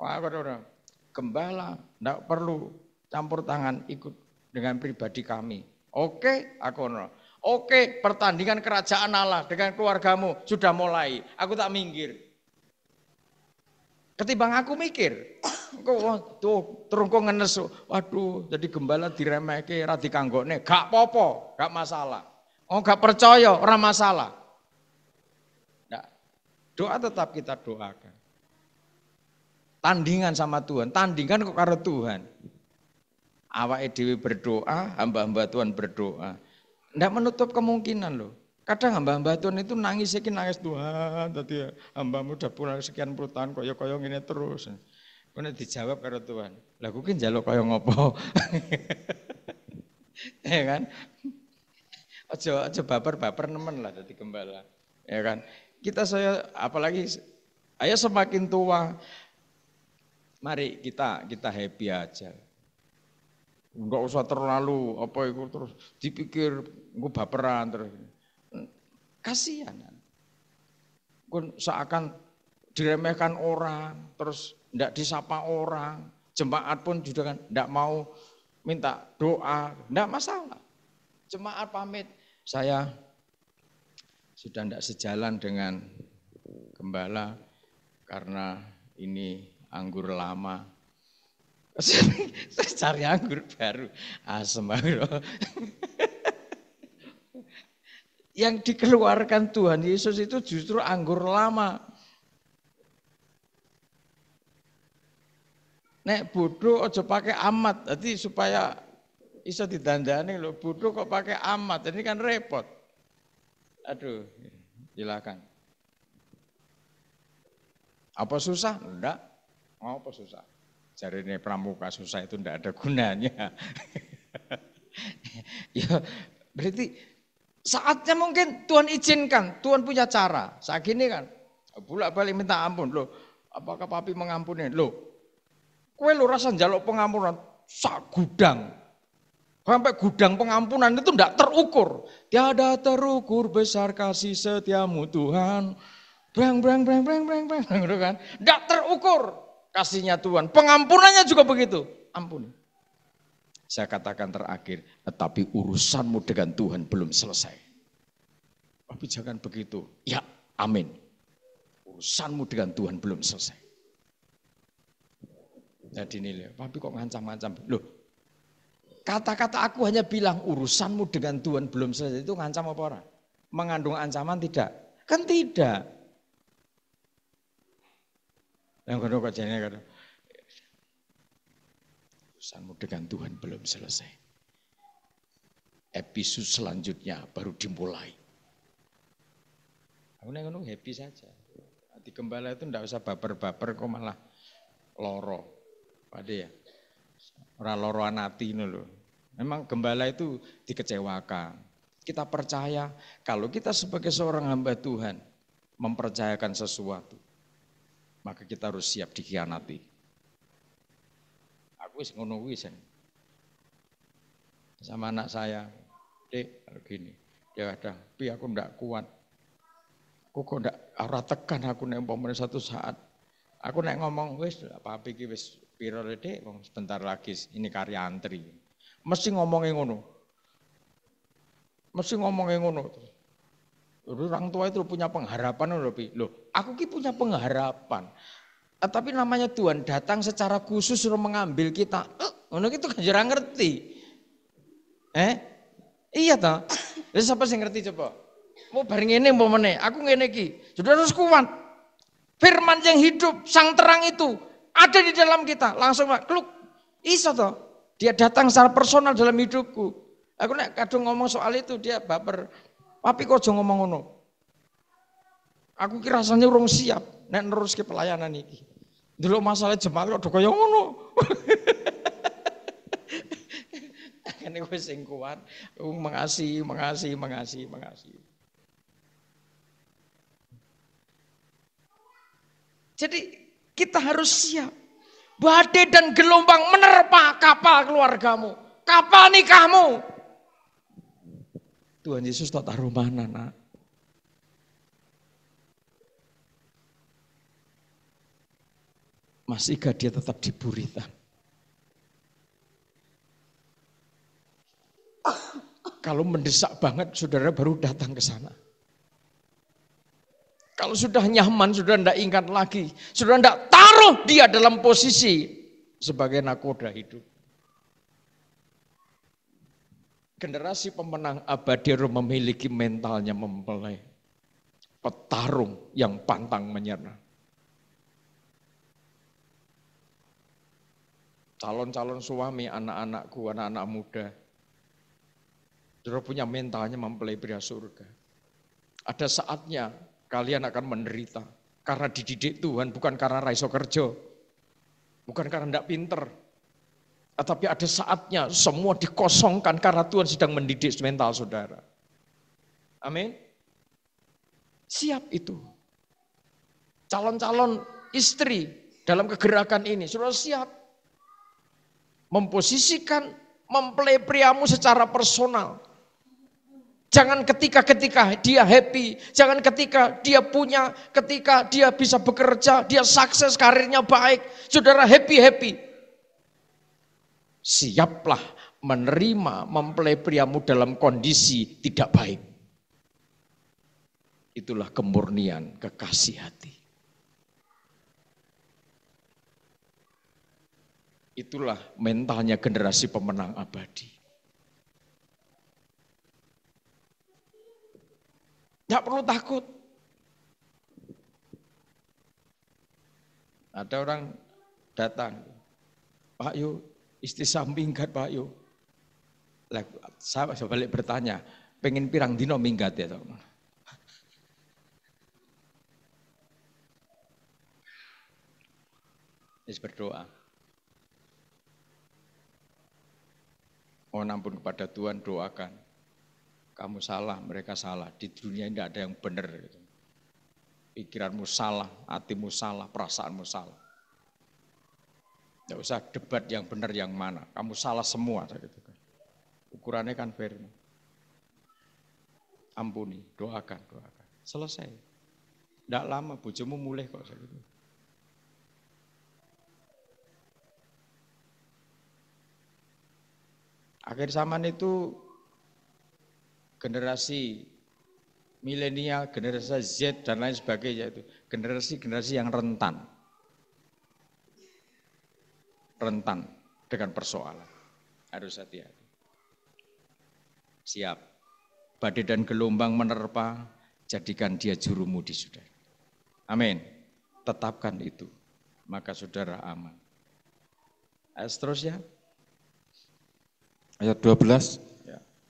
Wah, orang gembala ndak perlu campur tangan ikut dengan pribadi kami. Oke, aku no. Oke, pertandingan kerajaan Allah dengan keluargamu sudah mulai. Aku tak minggir. Ketimbang aku mikir, kok tuh terus kok ngenes, waduh, jadi gembala diremehke, ra dikanggone, gak apa-apa, gak masalah. Oh, gak percaya, ora masalah. Nah, doa tetap kita doakan. Tandingan sama Tuhan, tandingan kok karo Tuhan. Awake dhewe berdoa, hamba-hamba Tuhan berdoa. Ndak menutup kemungkinan loh. Kadang hamba-hamba Tuhan itu nangis Tuhan, tadi hambamu udah pulang sekian puluh tahun kaya-kaya ngene terus. Kene dijawab karo Tuhan. Lah kuwi njaluk kaya ngopo? Ya kan? Aja baper-baper nemen lah dadi gembala. Ya kan? Saya apalagi ayo semakin tua, mari kita happy aja. Enggak usah terlalu apa itu terus dipikir gue baperan terus. Kasihan. Seakan diremehkan orang, terus enggak disapa orang, jemaat pun juga kan enggak mau minta doa, enggak masalah. Jemaat pamit, saya sudah enggak sejalan dengan gembala karena ini anggur lama. Saya cari anggur baru, asem banget. Yang dikeluarkan Tuhan Yesus itu justru anggur lama. Nek bodoh aja pakai amat, jadi supaya iso didandani lho, bodoh kok pakai amat, ini kan repot. Aduh, silakan. Apa susah? Enggak. Apa susah? Jarine pramuka susah itu enggak ada gunanya. Ya, berarti saatnya mungkin Tuhan izinkan, Tuhan punya cara. Saat gini kan, bolak-balik minta ampun. Loh, apakah papi mengampuni? Loh, kowe lo rasa njaluk pengampunan sak gudang. Sampai gudang pengampunan itu enggak terukur. Tiada terukur besar kasih setiamu Tuhan. Brang brang brang brang brang brang, gitu kan? Enggak terukur kasihnya Tuhan. Pengampunannya juga begitu. Ampuni. Saya katakan terakhir, tetapi urusanmu dengan Tuhan belum selesai. Tapi jangan begitu. Ya, amin. Urusanmu dengan Tuhan belum selesai. Jadi ini, tapi kok ngancam-ngancam? Loh, kata-kata aku hanya bilang urusanmu dengan Tuhan belum selesai. Itu ngancam apa orang? Mengandung ancaman tidak? Kan tidak. Yang kedua kok jadinya kata, urusanmu dengan Tuhan belum selesai. Episode selanjutnya baru dimulai. Aku ngono happy saja. Di gembala itu enggak usah baper-baper kok malah loro. Pade ya. Ora loro anati ngono lho. Memang gembala itu dikecewakan. Kita percaya kalau kita sebagai seorang hamba Tuhan mempercayakan sesuatu, maka kita harus siap dikhianati. Aku wis ngono wis sama anak saya, Dek, gini, dia kadang, tapi aku ndak kuat, aku kok ndak ora tekan aku nek umpamane satu saat, aku nek ngomong wis apa iki wis piro Dek, sebentar lagi ini karya antri, mesti ngomongin ngono, orang tua itu punya pengharapan loh, aku ki punya pengharapan. Tapi namanya Tuhan datang secara khusus suruh mengambil kita. Ngono itu kan jarang ngerti. Iya toh. Lah siapa sih ngerti coba? Mau bareng ini mau meneh, aku ngene iki. Sudah harus kuat. Firman yang hidup, sang terang itu ada di dalam kita. Langsung kluk. Iso toh. Dia datang secara personal dalam hidupku. Aku nek kadung ngomong soal itu dia baper. Papi kok aja ngomong ngono. Aku kira rasanya urung siap nek neruske pelayanan iki. Dulu masalah jemaat kok kaya ngono. Kene wis sing kuat, mengasihi. Jadi kita harus siap. Badai dan gelombang menerpa kapal keluargamu, kapal nikahmu. Tuhan Yesus tak taruh mana, nak? Masihkah dia tetap di buritan? Kalau mendesak banget, saudara baru datang ke sana. Kalau sudah nyaman, sudah tidak ingat lagi. Sudah tidak taruh dia dalam posisi sebagai nakoda hidup. Generasi pemenang abadi memiliki mentalnya mempelai. Petarung yang pantang menyerah. Calon-calon suami, anak-anakku, anak-anak muda. Sudah punya mentalnya mempelai pria surga. Ada saatnya kalian akan menderita. Karena dididik Tuhan, bukan karena raiso kerja. Bukan karena tidak pinter. Tetapi ada saatnya semua dikosongkan karena Tuhan sedang mendidik mental saudara. Amin. Siap itu. Calon-calon istri dalam kegerakan ini, sudah siap. Memposisikan mempelai priamu secara personal. Jangan ketika dia happy, jangan ketika dia punya, ketika dia bisa bekerja, dia sukses, karirnya baik, saudara happy. Siaplah menerima mempelai priamu dalam kondisi tidak baik. Itulah kemurnian kekasih hati. Itulah mentalnya generasi pemenang abadi. Tidak perlu takut. Ada orang datang, Pak Yu, istri saya minggat Pak Yu. Saya balik bertanya, pengen pirang dino minggat ya teman. Terus berdoa. Mohon ampun kepada Tuhan, doakan. Kamu salah, mereka salah. Di dunia ini tidak ada yang benar. Pikiranmu salah, hatimu salah, perasaanmu salah. Tidak usah debat yang benar yang mana. Kamu salah semua. Ukurannya kan firman. Ampuni, doakan. Selesai. Tidak lama, bojomu mulai kok. Akhir zaman itu generasi milenial, generasi Z dan lain sebagainya itu generasi yang rentan dengan persoalan. Harus hati-hati. Siap. Badai dan gelombang menerpa, jadikan dia jurumu di saudara. Amin. Tetapkan itu, maka saudara aman. Ayat seterusnya. Ayat 12.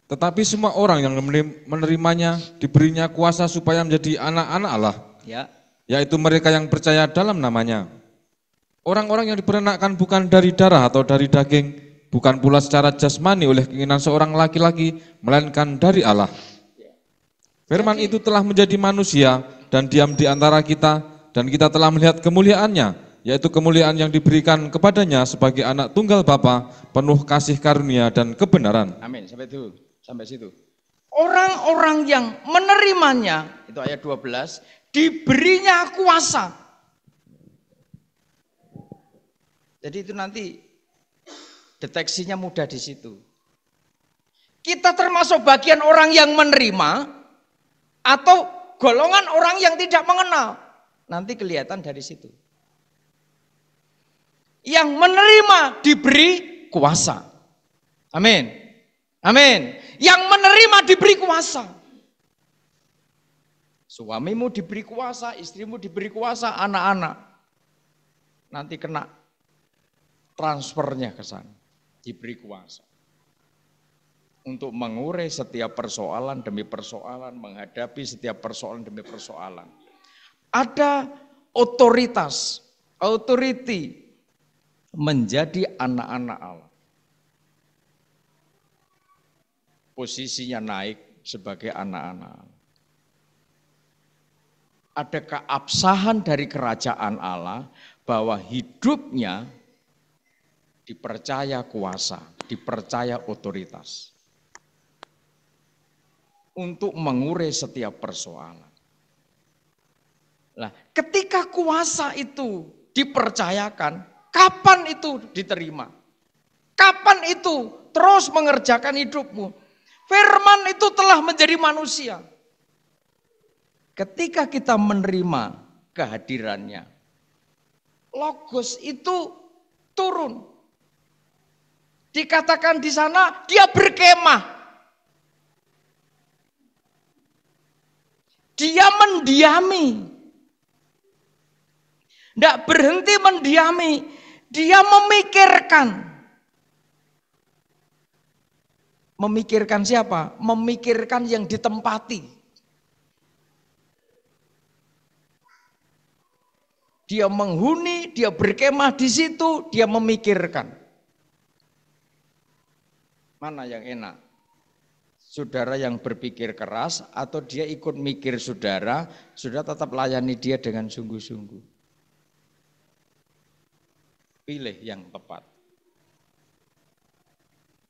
Tetapi semua orang yang menerimanya diberinya kuasa supaya menjadi anak-anak Allah. Ya. Yaitu mereka yang percaya dalam namanya. Orang-orang yang diperanakan bukan dari darah atau dari daging, bukan pula secara jasmani oleh keinginan seorang laki-laki, melainkan dari Allah. Firman itu telah menjadi manusia dan diam di antara kita, dan kita telah melihat kemuliaannya, yaitu kemuliaan yang diberikan kepadanya sebagai anak tunggal Bapa, penuh kasih karunia dan kebenaran. Amin. Sampai situ. Orang-orang yang menerimanya, itu ayat 12, diberinya kuasa. Jadi itu nanti deteksinya mudah di situ. Kita termasuk bagian orang yang menerima atau golongan orang yang tidak mengenal. Nanti kelihatan dari situ. Yang menerima diberi kuasa. Amin. Yang menerima diberi kuasa. Suamimu diberi kuasa, istrimu diberi kuasa, anak-anak. Nanti kena transfernya ke sana. Diberi kuasa. Untuk mengurai setiap persoalan demi persoalan, menghadapi setiap persoalan demi persoalan. Ada otoritas, authority menjadi anak-anak Allah. Posisinya naik sebagai anak-anak. Ada keabsahan dari kerajaan Allah bahwa hidupnya dipercaya kuasa, dipercaya otoritas untuk mengurai setiap persoalan. Nah, ketika kuasa itu dipercayakan, kapan itu diterima? Kapan itu terus mengerjakan hidupmu? Firman itu telah menjadi manusia. Ketika kita menerima kehadirannya, Logos itu turun. Dikatakan di sana dia berkemah. Dia mendiami. Tidak berhenti mendiami. Dia memikirkan. Memikirkan siapa? Memikirkan yang ditempati. Dia menghuni, dia berkemah di situ, dia memikirkan. Mana yang enak? Saudara yang berpikir keras atau dia ikut mikir saudara tetap layani dia dengan sungguh-sungguh. Pilih yang tepat.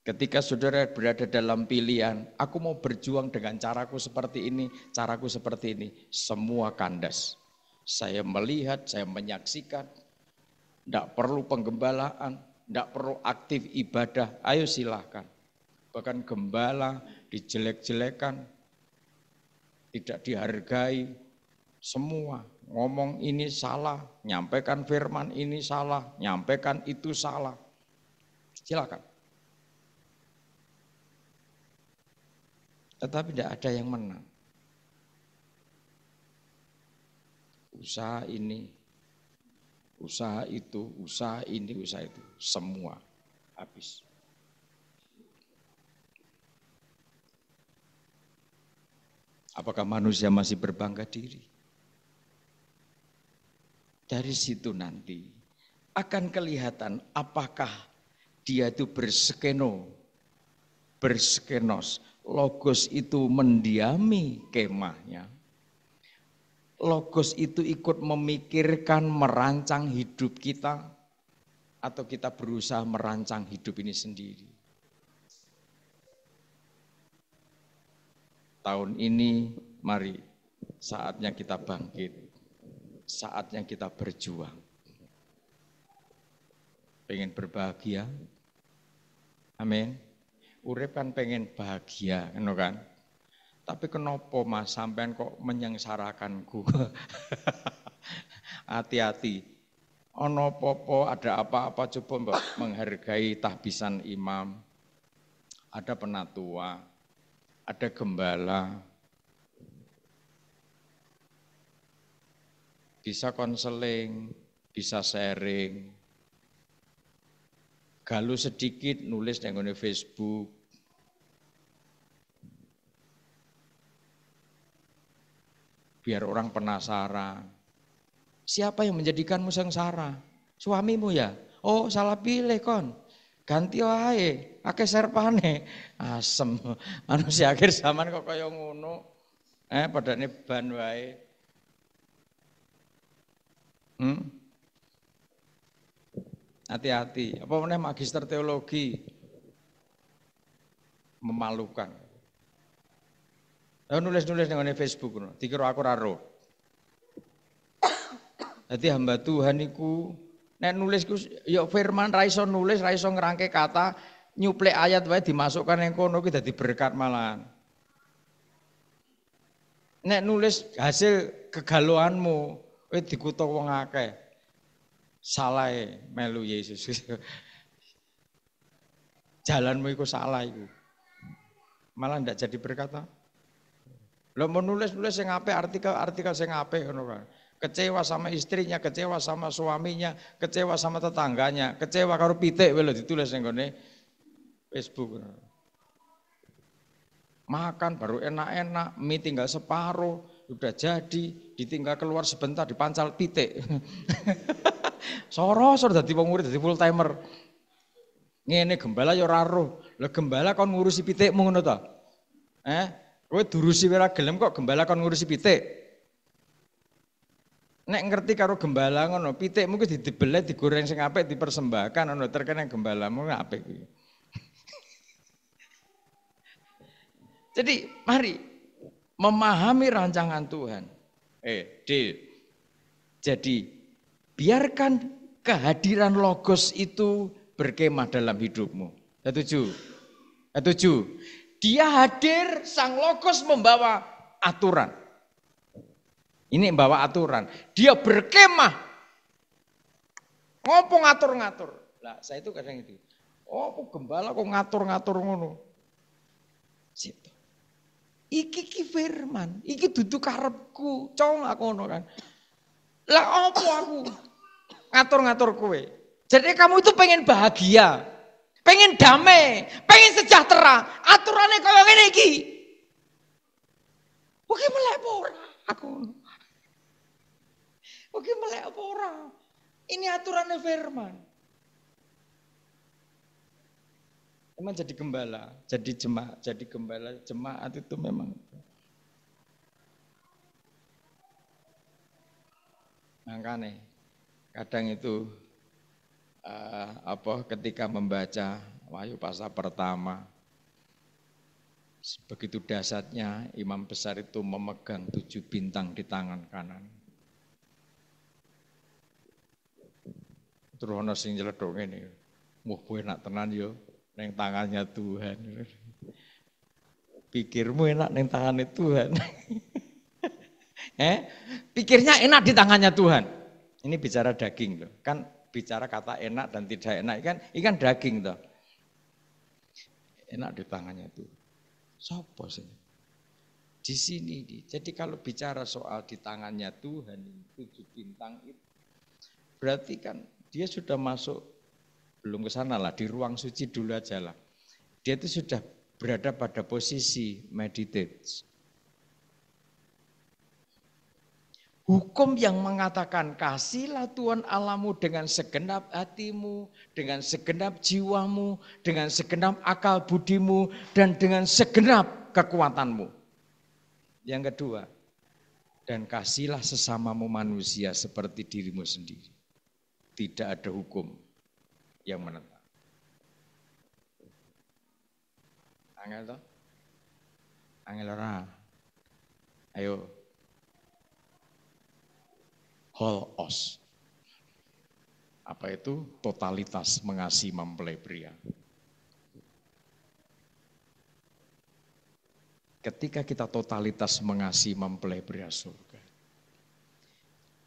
Ketika saudara berada dalam pilihan, aku mau berjuang dengan caraku seperti ini, semua kandas. Saya melihat, saya menyaksikan, tidak perlu penggembalaan, tidak perlu aktif ibadah, ayo silahkan. Bahkan gembala dijelek-jelekan, tidak dihargai, semua ngomong ini salah, nyampaikan firman ini salah, nyampaikan itu salah. Silakan. Tetapi tidak ada yang menang. Usaha ini, usaha itu, usaha ini, usaha itu, semua habis. Apakah manusia masih berbangga diri? Dari situ nanti akan kelihatan apakah dia itu berskenos, Logos itu mendiami kemahnya. Logos itu ikut memikirkan, merancang hidup kita, atau kita berusaha merancang hidup ini sendiri. Tahun ini mari saatnya kita bangkit, saatnya kita berjuang. Pengen berbahagia, amin. Urip kan pengen bahagia, kan? Tapi kenapa Mas sampean kok menyengsarakanku? Hati-hati. Ono popo, ada apa-apa coba Mbak menghargai tahbisan imam. Ada penatua, ada gembala. Bisa konseling, bisa sharing. Galu sedikit nulis di Facebook. Biar orang penasaran. Siapa yang menjadikanmu sengsara? Suamimu ya? Oh salah pilih kon. Ganti wae, akeh serpane. Asem. Manusia akhir zaman kok kaya ngono. Padane ban wae. Hati-hati. Apa meneh magister teologi? Memalukan. Nulis-nulis dengan Facebook, dikira aku raro. Jadi hamba Tuhan iku nek nulis ku ya firman ra iso nulis, ra iso ngrangke kata, nyuplek ayat wae dimasukkan ning kono ki dadi berkat malahan. Nek nulis hasil kegaloanmu, kowe dikutuk wong akeh. Salahe melu Yesus. Jalanmu iku salah iku. Malah ndak jadi berkat. Lo mau nulis-nulis yang apik, artikel sing apik ngono kan. Kecewa sama istrinya, kecewa sama suaminya, kecewa sama tetangganya, kecewa karo pitik lho ditulis ning gone Facebook. Makan baru enak-enak, mie tinggal separuh, udah jadi, ditinggal keluar sebentar dipancal pitik. Soro dadi wong murid dadi full timer. Ngene gembala ya ora roh. Lah gembala kon ngurusi pitikmu ngono ta? Kowe durusi ora gelem kok gembala kon ngurusi pitik. Nek ngerti karo gembala ngono, pitikmu ki didebeleh, digoreng sing apik, dipersembahkan ngono terkene gembalamu apik kuwi. Jadi mari memahami rancangan Tuhan. Jadi biarkan kehadiran Logos itu berkemah dalam hidupmu. Setuju? Dia hadir, sang Logos membawa aturan. Ini bawa aturan. Dia berkemah. Ngopo ngatur-ngatur. Lah saya itu kadang itu. Oh, gembala kok ngatur-ngatur ngono. Situ. Iki firman, iki dudu karepku, cong aku ngono kan. Lah opo aku ngatur-ngatur kowe? Jadi kamu itu pengen bahagia, pengen damai, pengen sejahtera. Aturannya kaya ngene iki. Oke melek apa ora aku. Oke melek apa ora? Ini aturannya firman. Memang jadi gembala, jadi jemaat, jadi gembala jemaat itu memang. Makanya kadang itu ketika membaca Wahyu pasal pertama, begitu dahsyatnya imam besar itu memegang 7 bintang di tangan kanan. Terus ana sing nyleduk ngene, "Muh kowe enak tenan yo neng tangannya Tuhan." Pikirmu enak neng tangannya Tuhan. Pikirnya enak di tangannya Tuhan. Ini bicara daging loh. Kan bicara kata enak dan tidak enak ikan daging toh. Enak di tangannya Tuhan. Sopo sih? Di sini. Jadi kalau bicara soal di tangannya Tuhan 7 bintang itu berarti kan dia sudah masuk, belum ke sana lah, di ruang suci dulu aja lah. Dia itu sudah berada pada posisi meditate. Hukum yang mengatakan kasihlah Tuhan Allahmu dengan segenap hatimu, dengan segenap jiwamu, dengan segenap akal budimu, dan dengan segenap kekuatanmu. Yang kedua, dan kasihlah sesamamu manusia seperti dirimu sendiri. Tidak ada hukum yang menentang. Angel toh? Angel ora. Ayo. Holos. Apa itu? Totalitas mengasihi mempelai pria. Ketika kita totalitas mengasihi mempelai pria surga,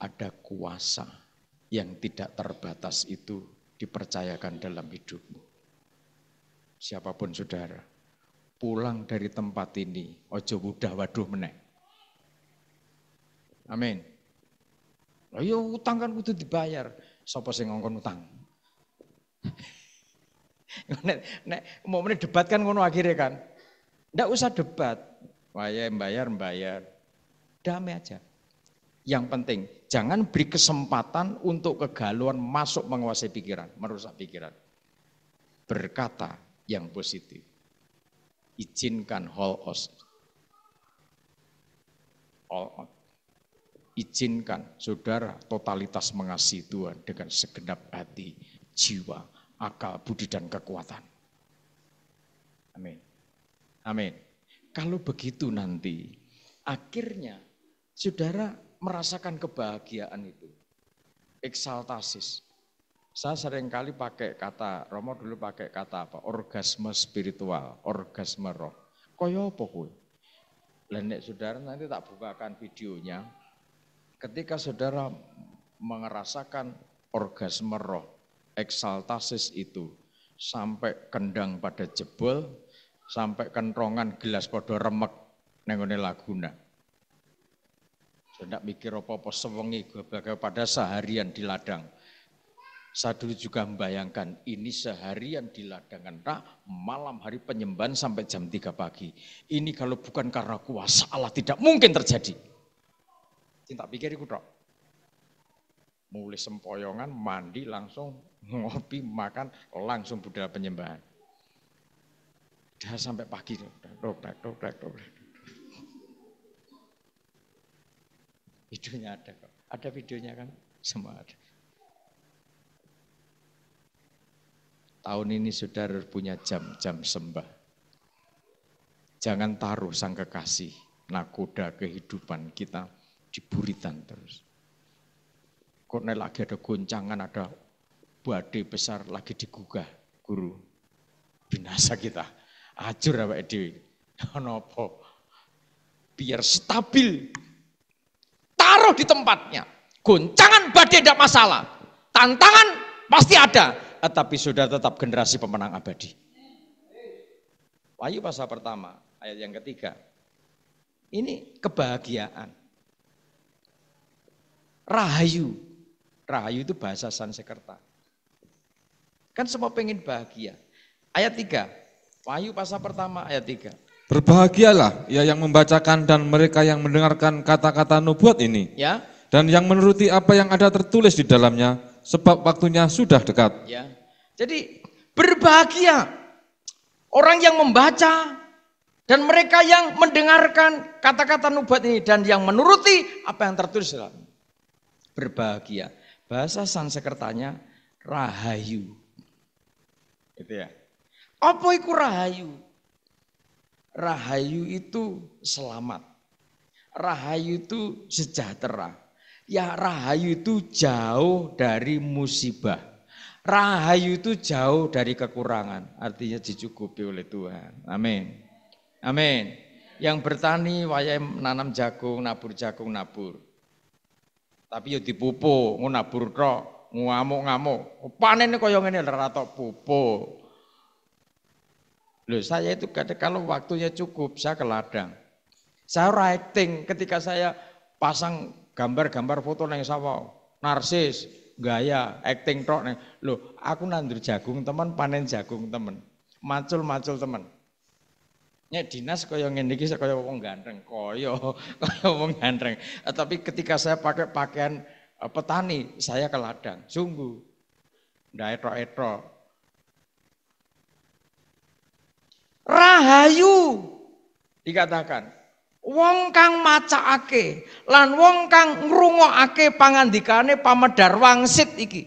ada kuasa yang tidak terbatas itu dipercayakan dalam hidupmu. Siapapun saudara, pulang dari tempat ini, ojo mudah waduh meneh. Amin. Ayo utang kan kudu dibayar. Sapa sing ngongkon utang? Nek mau debat kan ngono akhirnya kan. Ndak usah debat. Waya bayar. Damai aja. Yang penting jangan beri kesempatan untuk kegalauan masuk menguasai pikiran, merusak pikiran. Berkata yang positif. Izinkan holos. Izinkan saudara totalitas mengasihi Tuhan dengan segenap hati, jiwa, akal, budi, dan kekuatan. Amin. Amin. Kalau begitu nanti, akhirnya saudara merasakan kebahagiaan itu. Eksaltasis. Saya seringkali pakai kata, Romo dulu pakai kata apa? Orgasme spiritual, orgasme roh. Koyo apa kowe? Lah nek saudara nanti tak bukakan videonya. Ketika saudara merasakan orgasme roh, eksaltasis itu, sampai kendang pada jebol, sampai kentrongan gelas pada remek, nengone laguna. Saya tidak mikir apa-apa sewengi pada seharian di ladang. Saya dulu juga membayangkan ini seharian di ladang, malam hari penyembahan sampai jam 3 pagi. Ini kalau bukan karena kuasa Allah tidak mungkin terjadi. Tak pikir itu dok. Mulai sempoyongan, mandi langsung, ngopi, makan, langsung budaya penyembahan. Dah sampai pagi, dobrak. Videonya ada kok. Ada videonya kan? Semua ada. Tahun ini saudara punya jam sembah. Jangan taruh sang kekasih, nakoda kehidupan kita di buritan terus. Kok lagi ada goncangan, ada badai besar lagi digugah, guru. Binasa kita. Ajur awake dhewe. Napa? Biar stabil. roh di tempatnya. Goncangan badai tidak masalah. Tantangan pasti ada. Tetapi sudah tetap generasi pemenang abadi. Wahyu pasal pertama, ayat yang ketiga. Ini kebahagiaan. Rahayu. Rahayu itu bahasa Sansekerta. Kan semua pengen bahagia. Ayat 3. Wahyu pasal pertama ayat 3. Berbahagialah ya yang membacakan dan mereka yang mendengarkan kata-kata nubuat ini. Ya. Dan yang menuruti apa yang ada tertulis di dalamnya, sebab waktunya sudah dekat. Ya. Jadi berbahagia orang yang membaca dan mereka yang mendengarkan kata-kata nubuat ini dan yang menuruti apa yang tertulis dalam. Berbahagia. Bahasa Sansekertanya rahayu. Gitu ya. Apa itu rahayu? Rahayu itu selamat. Rahayu itu sejahtera. Ya rahayu itu jauh dari musibah. Rahayu itu jauh dari kekurangan. Artinya dicukupi oleh Tuhan. Amin. Amin. Yang bertani wayai nanam jagung, nabur. Tapi ya dipupuk, nabur tok, ngamuk-ngamuk. Panennya kaya ngene ora tok pupuk. Loh, saya itu kalau waktunya cukup, saya ke ladang. Saya writing ketika saya pasang gambar-gambar foto nang sawah, narsis, gaya, acting tok nang. Loh, aku nandur jagung teman, panen jagung teman. Macul-macul teman. Nek dinas kaya ngene iki kaya wong ganteng, kaya wong ganteng. Tapi ketika saya pakai pakaian petani, saya ke ladang. Sungguh ndak etok-etok. Rahayu dikatakan wong kang macakake lan wong kang ngrungokake pangandikane pamedar wangsit iki.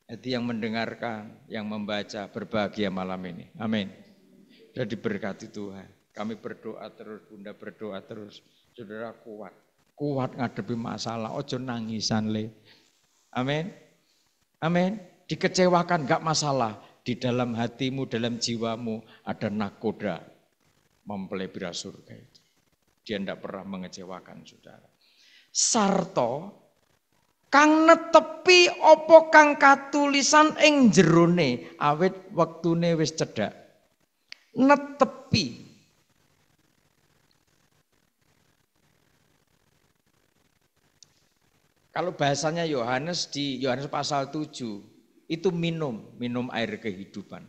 Jadi yang mendengarkan, yang membaca berbahagia malam ini. Amin. Sudah diberkati Tuhan. Kami berdoa terus, Bunda berdoa terus. Saudara kuat. Kuat ngadepi masalah, ojo nangisan le. Amin. Amin. Dikecewakan gak masalah. Di dalam hatimu, dalam jiwamu ada nakoda mempelai surga itu. Dia tidak pernah mengecewakan saudara. Sarto kang netepi apa kang katulisan ing jerone awit wektune wis cedhak. Netepi. Kalau bahasanya Yohanes di Yohanes pasal 7 itu minum air kehidupan.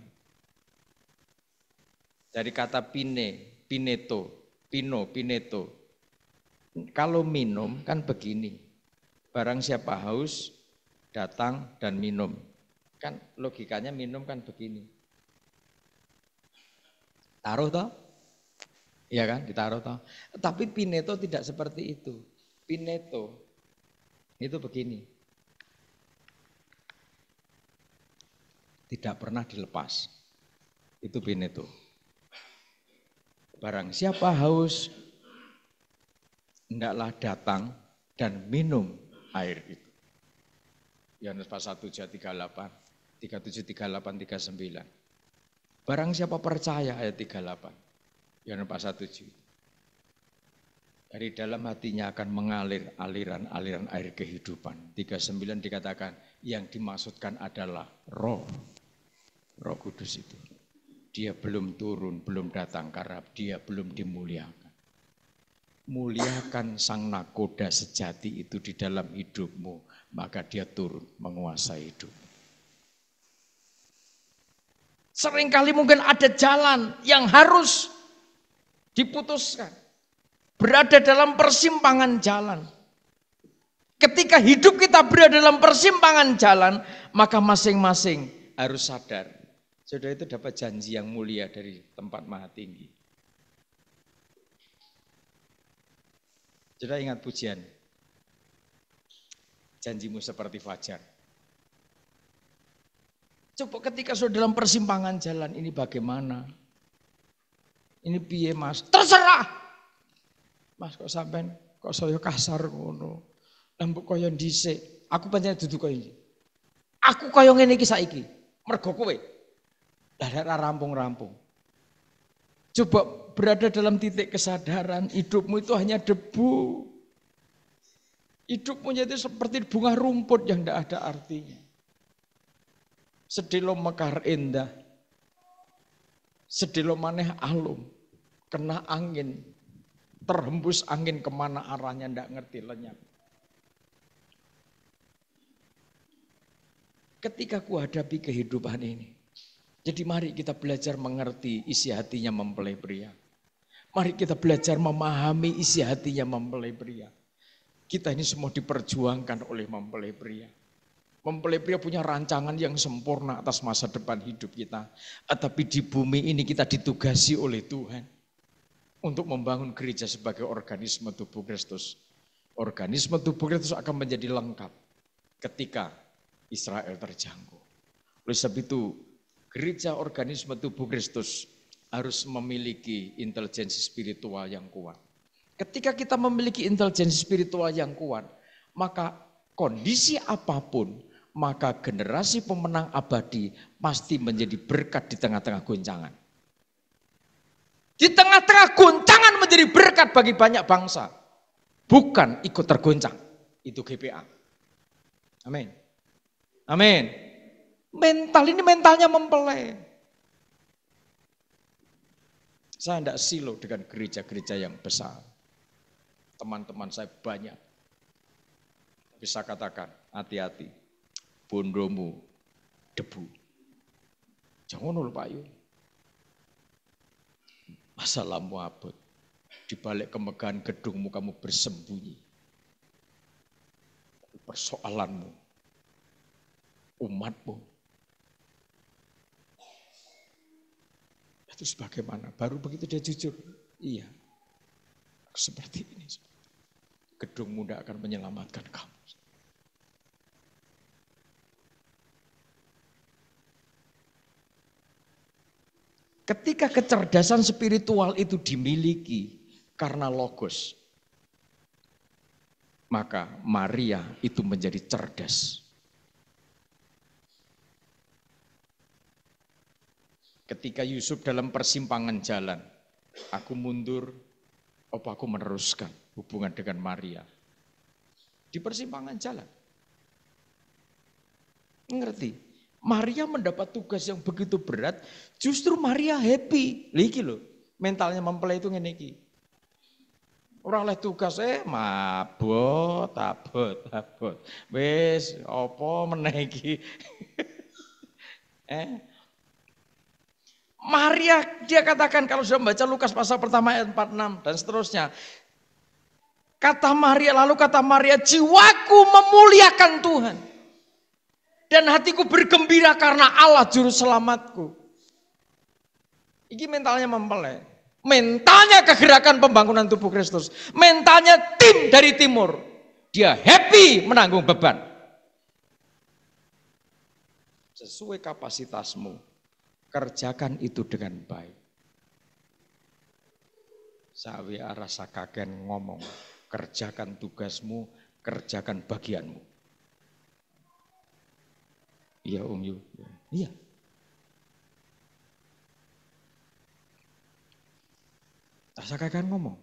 Dari kata pineto. Kalau minum kan begini. Barang siapa haus, datang dan minum. Kan logikanya minum kan begini. Taruh toh? Iya kan, ditaruh toh. Tapi pineto tidak seperti itu. Pineto itu begini. Tidak pernah dilepas. Itu pineto. Barang siapa haus, hendaklah datang dan minum air itu. Yohanes pasal 7 38, 37, 38, 39. Barang siapa percaya ayat 38. Yohanes pasal 7. Dari dalam hatinya akan mengalir aliran air kehidupan. 39 dikatakan yang dimaksudkan adalah Roh Kudus itu. Dia belum turun, belum datang karena dia belum dimuliakan. Muliakan sang nakoda sejati itu di dalam hidupmu, maka dia turun menguasai hidup. Seringkali mungkin ada jalan yang harus diputuskan. Berada dalam persimpangan jalan. Ketika hidup kita berada dalam persimpangan jalan, maka masing-masing harus sadar. Saudara itu dapat janji yang mulia dari tempat maha tinggi. Saudara ingat pujian, janjimu seperti fajar. Coba ketika saudara dalam persimpangan jalan, ini bagaimana? Ini piye mas? Terserah! Mas kok sampean, kok saya kasar ngono. Lambuk kaya dhisik, aku pancen duduk kaya iki. Aku kaya ngene iki saiki, mergo kowe. Lah rampung-rampung. Coba berada dalam titik kesadaran, hidupmu itu hanya debu. Hidupmu itu seperti bunga rumput yang tidak ada artinya. Sedilo mekar indah, sedilo maneh alum, kena angin, terhembus angin kemana arahnya tidak ngerti lenyap. Ketika ku hadapi kehidupan ini, jadi mari kita belajar mengerti isi hatinya mempelai pria. Mari kita belajar memahami isi hatinya mempelai pria. Kita ini semua diperjuangkan oleh mempelai pria. Mempelai pria punya rancangan yang sempurna atas masa depan hidup kita. Tetapi di bumi ini kita ditugasi oleh Tuhan untuk membangun gereja sebagai organisme tubuh Kristus. Organisme tubuh Kristus akan menjadi lengkap ketika Israel terjangkau. Oleh sebab itu, gereja organisme tubuh Kristus harus memiliki intelijensi spiritual yang kuat. Ketika kita memiliki intelijensi spiritual yang kuat, maka kondisi apapun, maka generasi pemenang abadi pasti menjadi berkat di tengah-tengah goncangan. Di tengah-tengah goncangan menjadi berkat bagi banyak bangsa. Bukan ikut tergoncang. Itu GPA. Amin. Amin. Mental ini mentalnya mempelai. Saya tidak silo dengan gereja-gereja yang besar. Teman-teman saya banyak. Bisa katakan, hati-hati. Bondomu debu. Jangan nol Pak Yu. Masalahmu abot. Di balik kemegahan gedungmu kamu bersembunyi. Persoalanmu, umatmu. Itu sebagaimana? Baru begitu dia jujur. Iya. Seperti ini. Gedungmu tidak akan menyelamatkan kamu. Ketika kecerdasan spiritual itu dimiliki karena logos, maka Maria itu menjadi cerdas. Ketika Yusuf dalam persimpangan jalan, aku mundur, apa aku meneruskan hubungan dengan Maria? Di persimpangan jalan. Ngerti? Maria mendapat tugas yang begitu berat, justru Maria happy. Lagi loh, mentalnya mempelai itu ngene iki. Ora oleh tugas mabot, abot. Wis apa meneh iki? Maria dia katakan kalau sudah membaca Lukas pasal pertama ayat 46 dan seterusnya. Kata Maria, jiwaku memuliakan Tuhan. Dan hatiku bergembira karena Allah juru selamatku. Ini mentalnya mempelai. Mentalnya kegerakan pembangunan tubuh Kristus. Mentalnya tim dari timur. Dia happy menanggung beban. Sesuai kapasitasmu. Kerjakan itu dengan baik. Sawi rasa kagen ngomong. Kerjakan tugasmu, kerjakan bagianmu. Iya Om Yu. Iya. Rasa kagen ngomong.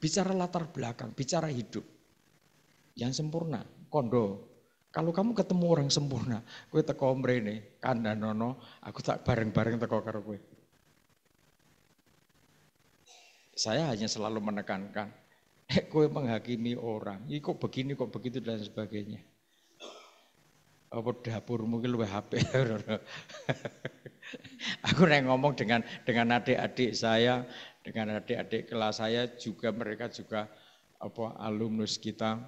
Bicara latar belakang, bicara hidup. Yang sempurna, kondo. Kalau kamu ketemu orang sempurna, kowe teko mrene, kandhanono, aku tak bareng-bareng teko karo kowe. Saya hanya selalu menekankan, kowe menghakimi orang, ini kok begini, kok begitu dan sebagainya. Apa dapurmu ki luwih apik. Aku ngomong dengan adik-adik saya, dengan adik-adik kelas saya juga mereka juga alumnus kita.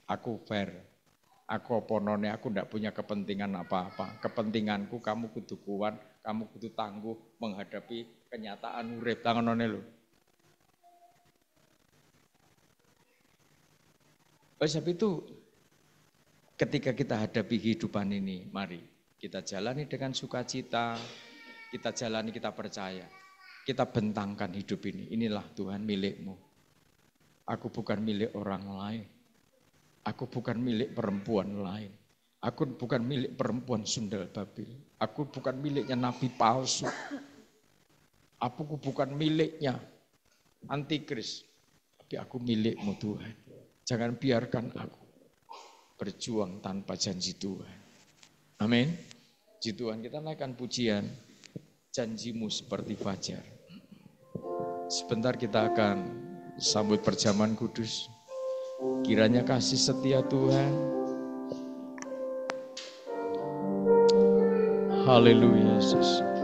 Aku fair. Aku oponone, aku ndak punya kepentingan apa-apa. Kepentinganku kamu kudu kuat, kamu kudu tangguh menghadapi kenyataan urip tanganone lho. Oleh sebab itu ketika kita hadapi kehidupan ini, mari kita jalani dengan sukacita, kita jalani, kita percaya. Kita bentangkan hidup ini, inilah Tuhan milikmu. Aku bukan milik orang lain. Aku bukan milik perempuan lain. Aku bukan milik perempuan sundal babil. Aku bukan miliknya nabi palsu. Aku bukan miliknya antikris. Tapi aku milikmu Tuhan. Jangan biarkan aku berjuang tanpa janji Tuhan. Amin. Puji Tuhan, kita naikkan pujian. Janjimu seperti fajar. Sebentar kita akan sambut perjamuan kudus. Kiranya kasih setia Tuhan. Haleluya Yesus.